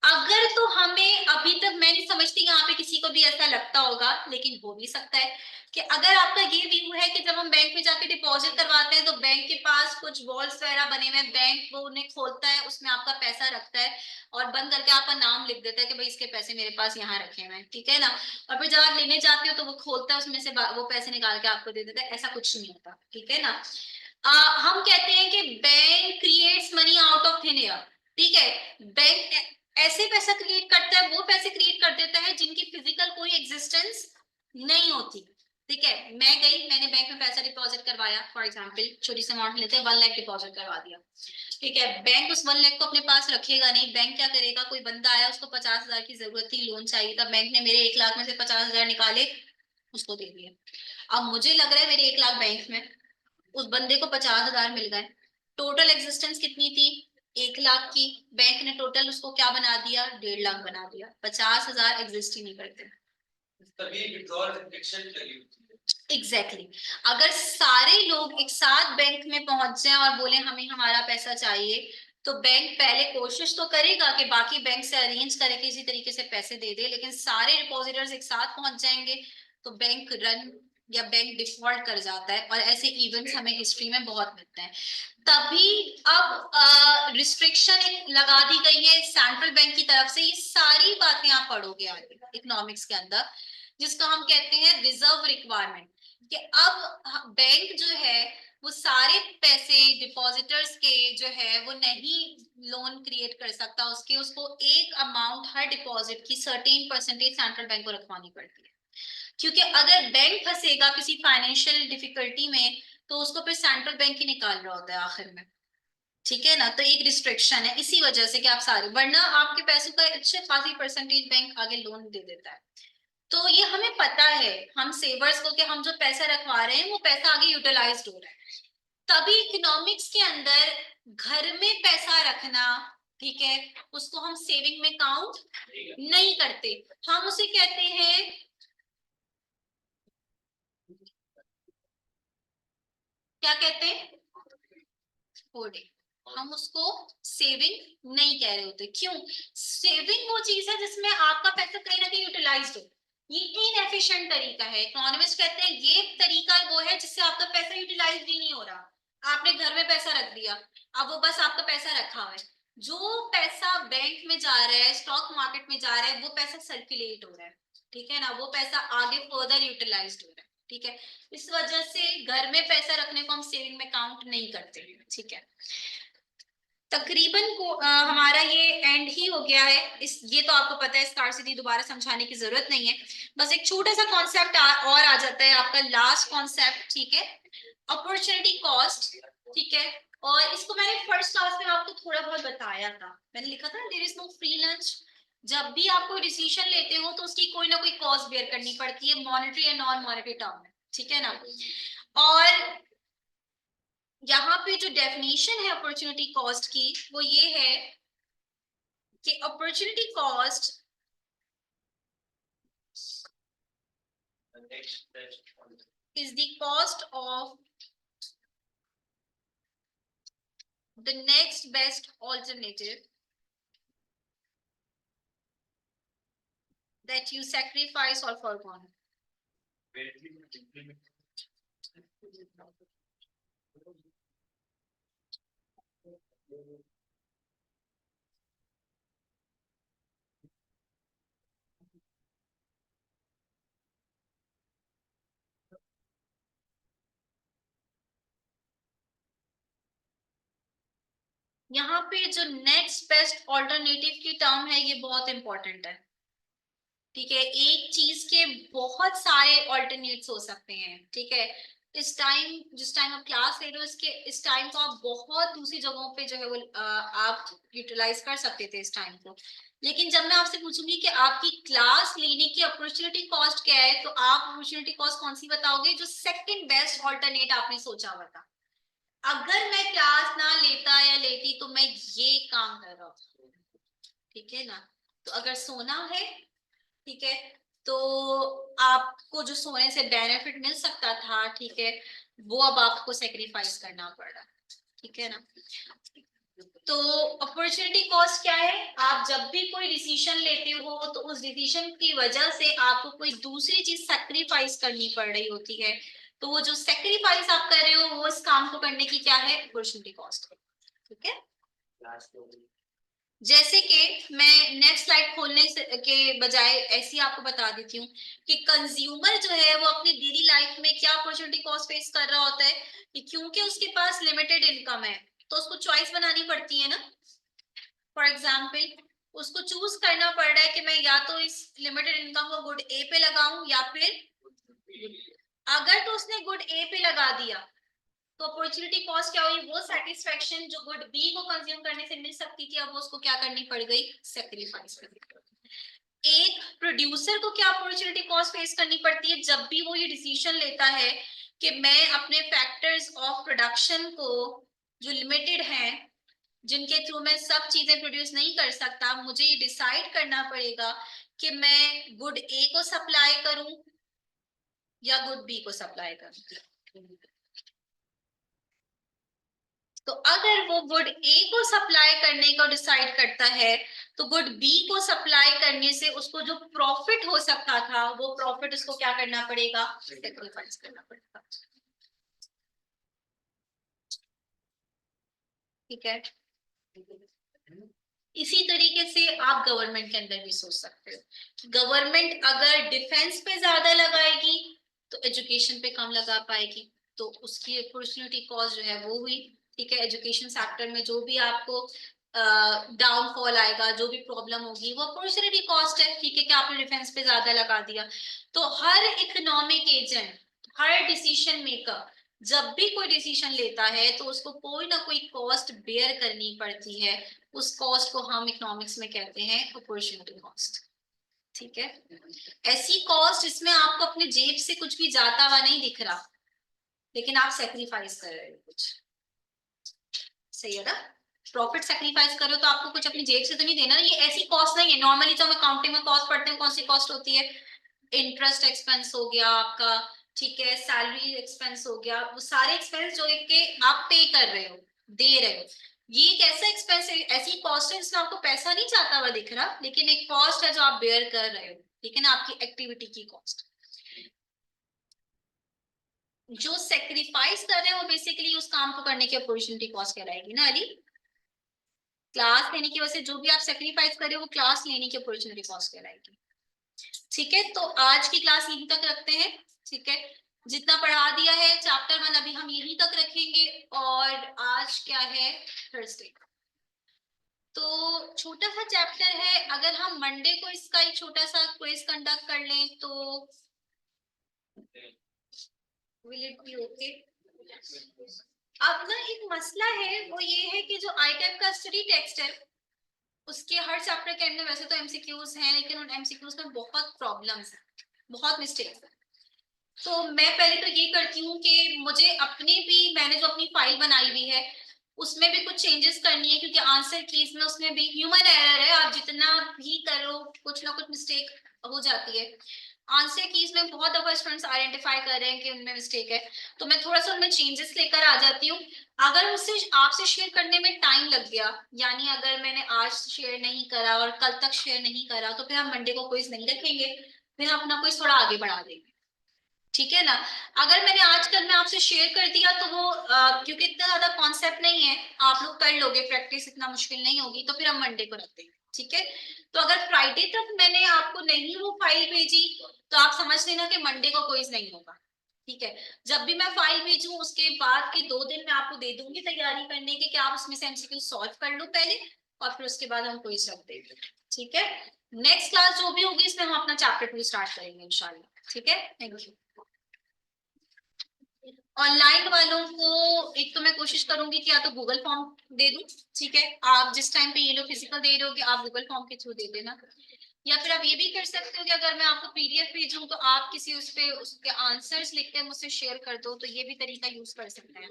अगर तो हमें, अभी तक मैं नहीं समझती यहाँ पे किसी को भी ऐसा लगता होगा, लेकिन हो भी सकता है कि अगर आपका ये व्यू है कि जब हम बैंक में जाके डिपॉजिट करवाते हैं तो बैंक के पास कुछ वॉल्स वगैरह बने हुए हैं, बैंक वो उन्हें खोलता है, उसमें आपका पैसा रखता है और बंद करके आपका नाम लिख देता है कि भाई इसके पैसे मेरे पास यहाँ रखे हुए हैं, ठीक है ना। और फिर जब आप लेने जाते हो तो वो खोलता है, उसमें से वो पैसे निकाल के आपको दे देता है, ऐसा कुछ नहीं होता, ठीक है ना। हम कहते हैं कि bank creates money out of thin air, ठीक है। बैंक ऐसे पैसा क्रिएट करता है, वो पैसे क्रिएट कर देता है जिनकी फिजिकल कोई एग्जिस्टेंस नहीं होती। ठीक है, मैं गई, मैंने बैंक में पैसा डिपॉजिट करवाया, फॉर एग्जांपल छोटी सी अमाउंट लेते हैं, 1 लाख डिपॉजिट करवा दिया। ठीक है, बैंक उस 1 लाख को अपने पास रखेगा नहीं, बैंक क्या करेगा, कोई बंदा आया उसको 50,000 की जरूरत थी, लोन चाहिए था, बैंक ने मेरे 1 लाख में से 50,000 निकाले, उसको दे दिए। अब मुझे लग रहा है मेरे 1 लाख बैंक में, उस बंदे को 50,000 मिल गए। टोटल एग्जिस्टेंस कितनी थी, 1 लाख की, बैंक ने टोटल उसको क्या बना दिया, 1.5 लाख बना दिया। 50,000 एग्जिस्ट ही नहीं करते। तभी विड्रॉल रिस्ट्रिक्शन लगी होती है। एग्जैक्टली अगर सारे लोग एक साथ बैंक में पहुंच जाएं और बोले हमें हमारा पैसा चाहिए, तो बैंक पहले कोशिश तो करेगा कि बाकी बैंक से अरेंज करे किसी तरीके से पैसे दे दे, लेकिन सारे डिपॉजिटर्स एक साथ पहुंच जाएंगे तो बैंक रन या बैंक डिफॉल्ट कर जाता है, और ऐसे इवेंट्स हमें हिस्ट्री में बहुत मिलते हैं। तभी अब रिस्ट्रिक्शन लगा दी गई है सेंट्रल बैंक की तरफ से। ये सारी बातें आप पढ़ोगे आगे इकोनॉमिक्स के अंदर, जिसको हम कहते हैं रिजर्व रिक्वायरमेंट, कि अब बैंक जो है वो सारे पैसे डिपॉजिटर्स के जो है वो नहीं लोन क्रिएट कर सकता, उसको एक अमाउंट हर डिपॉजिट की सर्टेन परसेंटेज सेंट्रल बैंक को रखवानी पड़ती है। क्योंकि अगर बैंक फंसेगा किसी फाइनेंशियल डिफिकल्टी में, तो उसको फिर सेंट्रल बैंक ही निकाल रहा होता है आखिर में। ठीक है ना, तो एक रिस्ट्रिक्शन है इसी वजह से कि आप सारे, वरना आपके पैसों का अच्छे खासी परसेंटेज बैंक आगे लोन दे देता है। तो ये हमें पता है, हम सेवर्स को, कि हम जो पैसा रखवा रहे हैं वो पैसा आगे यूटिलाइज्ड हो रहा है। तभी इकोनॉमिक्स के अंदर घर में पैसा रखना, ठीक है, उसको हम सेविंग में काउंट नहीं करते, हम उसे कहते हैं क्या कहते हैं, होल्डिंग। हम उसको सेविंग नहीं कह रहे होते। क्यों? सेविंग वो चीज है जिसमें आपका पैसा कहीं ना कहीं यूटिलाइज हो। ये इनएफिशिएंट तरीका है, इकोनॉमिस्ट कहते हैं ये तरीका वो है जिससे आपका पैसा यूटिलाइज भी नहीं हो रहा। आपने घर में पैसा रख दिया, अब वो बस आपका पैसा रखा हुआ है, जो पैसा बैंक में जा रहा है, स्टॉक मार्केट में जा रहा है, वो पैसा सर्कुलेट हो रहा है। ठीक है ना, वो पैसा आगे फर्दर यूटिलाइज हो रहा है। ठीक है, इस वजह से घर में पैसा रखने को हम सेविंग में काउंट नहीं करते। ठीक है, तकरीबन को हमारा ये एंड ही हो गया है। इस ये तो आपको पता है, स्कार्सिटी दोबारा समझाने की जरूरत नहीं है। बस एक छोटा सा कॉन्सेप्ट और आ जाता है आपका लास्ट कॉन्सेप्ट, ठीक है, अपॉर्चुनिटी कॉस्ट। ठीक है, और इसको मैंने फर्स्ट क्लास में आपको थोड़ा बहुत बताया था, मैंने लिखा था there is no free lunch. जब भी आप कोई डिसीजन लेते हो तो उसकी कोई ना कोई कॉस्ट बेयर करनी पड़ती है, मॉनेटरी या नॉन मॉनेटरी टर्म में। ठीक है ना, और यहाँ पे जो डेफिनेशन है अपॉर्चुनिटी कॉस्ट की वो ये है कि opportunity cost is the cost of the next best alternative that you sacrifice or forgone. यहाँ पे जो नेक्स्ट बेस्ट ऑल्टरनेटिव की टर्म है ये बहुत इंपॉर्टेंट है। ठीक है, एक चीज के बहुत सारे ऑल्टरनेट्स हो सकते हैं। ठीक है, इस टाइम जिस टाइम आप क्लास ले रहे हो, इसके इस टाइम को आप बहुत दूसरी जगहों पे जो है वो आप यूटिलाइज कर सकते थे इस टाइम को। लेकिन जब मैं आपसे पूछूंगी कि आपकी क्लास लेने की अपॉर्चुनिटी कॉस्ट क्या है, तो आप अपॉर्चुनिटी कॉस्ट कौन सी बताओगे, जो सेकंड बेस्ट ऑल्टरनेट आपने सोचा हुआ था। अगर मैं क्लास ना लेता या लेती तो मैं ये काम कर रहा हूँ। ठीक है ना, तो अगर सोना है, ठीक है, तो आपको जो सोने से बेनिफिट मिल सकता था, ठीक है, वो अब आपको सेक्रीफाइस करना पड़ रहा है। ठीक है ना, तो अपॉर्चुनिटी कॉस्ट क्या है, आप जब भी कोई डिसीजन लेते हो तो उस डिसीजन की वजह से आपको कोई दूसरी चीज सेक्रीफाइस करनी पड़ रही होती है, तो वो जो सेक्रीफाइस आप कर रहे हो वो इस काम को करने की क्या है, अपॉर्चुनिटी कॉस्ट है। ठीक है, जैसे कि मैं नेक्स्ट स्लाइड खोलने से के बजाय ऐसी आपको बता देती हूँ कि कंज्यूमर जो है वो अपनी डेली लाइफ में क्या अपॉर्चुनिटी कॉस्ट फेस कर रहा होता है, कि क्योंकि उसके पास लिमिटेड इनकम है तो उसको चॉइस बनानी पड़ती है ना। फॉर एग्जाम्पल, उसको चूज करना पड़ रहा है कि मैं या तो इस लिमिटेड इनकम को गुड ए पे लगाऊं या फिर अगर तो उसने गुड ए पे लगा दिया तो अपॉर्चुनिटी कॉस्ट क्या हुई, वो सेटिस्फेक्शन जो गुड बी को कंज्यूम करने से मिल सकती थी, अब उसको क्या करनी पड़ गई, सेक्रीफाइस करनी पड़ गई। एक प्रोड्यूसर को क्या अपॉर्चुनिटी कॉस्ट फेस करनी पड़ती है जब भी वो ये डिसीजन लेता है कि मैं अपने फैक्टर्स ऑफ प्रोडक्शन को जो लिमिटेड हैं, जिनके थ्रू मैं सब चीजें प्रोड्यूस नहीं कर सकता, मुझे ये डिसाइड करना पड़ेगा कि मैं गुड ए को सप्लाई करूं या गुड बी को सप्लाई करूं। तो अगर वो गुड ए को सप्लाई करने को डिसाइड करता है तो गुड बी को सप्लाई करने से उसको जो प्रॉफिट हो सकता था वो प्रॉफिट उसको क्या करना पड़ेगा, सेक्रीफाइस करना पड़ेगा। ठीक है, इसी तरीके से आप गवर्नमेंट के अंदर भी सोच सकते हो कि गवर्नमेंट अगर डिफेंस पे ज्यादा लगाएगी तो एजुकेशन पे कम लगा पाएगी, तो उसकी अपॉर्चुनिटी कॉस्ट जो है वो हुई। ठीक है, एजुकेशन सेक्टर में जो भी आपको डाउनफॉल आएगा, जो भी प्रॉब्लम होगी, वो अपॉर्चुनिटी कॉस्ट है। ठीक है, कि आपने डिफेंस पे ज्यादा लगा दिया। तो हर इकोनॉमिक एजेंट, हर डिसीजन मेकर जब भी कोई डिसीजन लेता है तो उसको कोई ना कोई कॉस्ट बेयर करनी पड़ती है। उस कॉस्ट को हम इकोनॉमिक्स में कहते हैं अपॉर्चुनिटी कॉस्ट। ठीक है, ऐसी कॉस्ट जिसमें आपको अपने जेब से कुछ भी जाता हुआ नहीं दिख रहा, लेकिन आप सेक्रीफाइस कर रहे हो कुछ, सही है ना। प्रॉफिट सेक्रीफाइस करो तो आपको कुछ अपनी जेब से तो नहीं देना। ये ऐसी कॉस्ट नहीं है। नॉर्मली जो हम अकाउंटिंग में कॉस्ट पढ़ते हैं, कौन सी कॉस्ट होती है, इंटरेस्ट एक्सपेंस हो गया आपका, ठीक है, सैलरी एक्सपेंस हो गया, वो सारे एक्सपेंस जो के आप पे कर रहे हो, दे रहे हो। ये एक ऐसा एक्सपेंस है, ऐसी कॉस्ट है जिसमें आपको पैसा नहीं जाता हुआ दिख रहा, लेकिन एक कॉस्ट है जो आप बेयर कर रहे हो, ठीक है ना, आपकी एक्टिविटी की कॉस्ट। जो सेक्रीफाइस कर रहे हैं वो बेसिकली उस काम को करने की अपॉर्चुनिटी कॉस्ट कहलाएगी ना अली। क्लास लेने की वजह से जो भी आप सेक्रीफाइस कर रहे हो वो क्लास लेने की अपॉर्चुनिटी कॉस्ट कहलाएगी। ठीक है, तो आज की क्लास यहीं तक रखते हैं। ठीक है, जितना पढ़ा दिया है चैप्टर 1 अभी हम यहीं तक रखेंगे। और आज क्या है, थर्सडे, तो छोटा सा चैप्टर है। अगर हम मंडे को इसका एक छोटा सा क्विज कंडक्ट कर लें तो विल इट बी ओके। अब ना एक मसला है, वो ये है कि जो आईटेप का स्टडी टेक्स्ट है उसके हर चैप्टर के एंड में वैसे तो एमसीक्यूज हैं, लेकिन उन एमसीक्यूज में बहुत प्रॉब्लम्स हैं, बहुत मिस्टेक्स हैं। तो मैं पहले तो ये करती हूँ कि मुझे अपने भी, मैंने जो अपनी फाइल बनाई हुई है उसमें भी कुछ चेंजेस करनी है, क्योंकि आंसर कीज में उसमें भी ह्यूमन एरर है। आप जितना भी करो कुछ ना कुछ मिस्टेक हो जाती है। आंसर कीज में बहुत दफा स्टूडेंट्स आइडेंटिफाई कर रहे हैं कि उनमें मिस्टेक है, तो मैं थोड़ा सा उनमें चेंजेस लेकर आ जाती हूँ। अगर मुझसे आपसे शेयर करने में टाइम लग गया, यानी अगर मैंने आज शेयर नहीं करा और कल तक शेयर नहीं करा, तो फिर हम मंडे को क्विज नहीं रखेंगे, फिर हम अपना क्विज थोड़ा आगे बढ़ा देंगे। ठीक है ना। अगर मैंने आज कल में आपसे शेयर कर दिया तो वो क्योंकि इतना ज्यादा कॉन्सेप्ट नहीं है, आप लोग कर लोगे प्रैक्टिस, इतना मुश्किल नहीं होगी, तो फिर हम मंडे को रखते हैं। ठीक है, तो अगर फ्राइडे तक मैंने आपको नहीं वो फाइल भेजी तो आप समझ लेना कि मंडे को क्विज नहीं होगा। ठीक है, जब भी मैं फाइल भेजूं उसके बाद के 2 दिन मैं आपको दे दूंगी तैयारी करने के, कि आप उसमें से एमसीक्यू सॉल्व कर लो पहले, और फिर उसके बाद हम क्विज रख देंगे। ठीक है, नेक्स्ट क्लास जो भी होगी इसमें हम अपना चैप्टर 2 स्टार्ट करेंगे इंशाल्लाह। ठीक है, थैंक यू। ऑनलाइन वालों को एक तो मैं कोशिश करूंगी कि या तो गूगल फॉर्म दे दूं, ठीक है, आप जिस टाइम पे ये लोग फिजिकल दे रहे हो आप गूगल फॉर्म के थ्रू दे देना, या फिर आप ये भी कर सकते हो कि अगर मैं आपको पीडीएफ भेजूं तो आप किसी उस पे उसके आंसर्स लिख के मुझसे शेयर कर दो, तो ये भी तरीका यूज कर सकते हैं।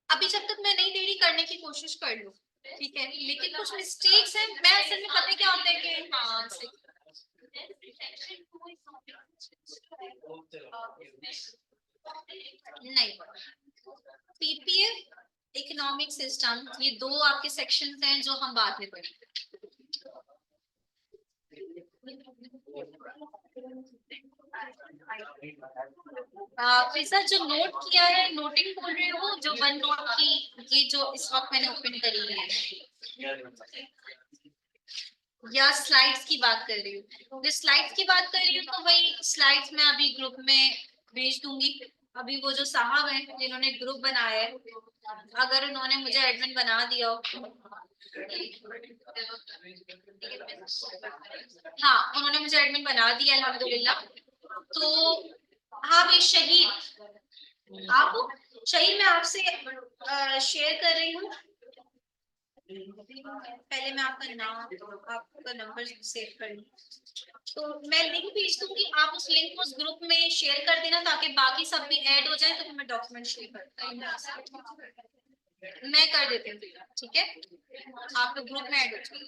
अभी जब तक मैं नहीं दे रही करने की कोशिश कर लो, ठीक है, लेकिन कुछ मिस्टेक्स हैं। मैं असल में पता क्या होता है कि हाँ नहीं, पीपीएफ इकोनॉमिक सिस्टम, ये 2 आपके सेक्शंस हैं जो हम बाद में पढ़ेंगे। फिजा जो नोट किया है, नोटिंग बोल रहे हो, जो वन नोट की ये जो इस वक्त मैंने ओपन करी है, या स्लाइड्स की बात कर रही हूँ। जो स्लाइड्स की बात कर रही हूँ तो वही स्लाइड्स मैं अभी ग्रुप में भेज दूंगी। अभी वो जो साहब हैं जिन्होंने ग्रुप बनाया है, अगर उन्होंने मुझे एडमिन बना दिया हो हाँ, उन्होंने मुझे एडमिन बना दिया अल्हम्दुलिल्लाह। तो हाँ भाई शहीद, आप शहीद मैं आपसे शेयर कर रही हूँ। पहले मैं आपका नाम आपका नंबर सेव कर लूँ। तो मैं लिंक भेज दूंगी, आप उस लिंक को उस ग्रुप में शेयर कर देना ताकि बाकी सब भी ऐड हो जाए, तो फिर मैं डॉक्यूमेंट शेयर करता मैं कर देती हूँ, ठीक है, आप लोग ग्रुप में ऐड हो जाइए।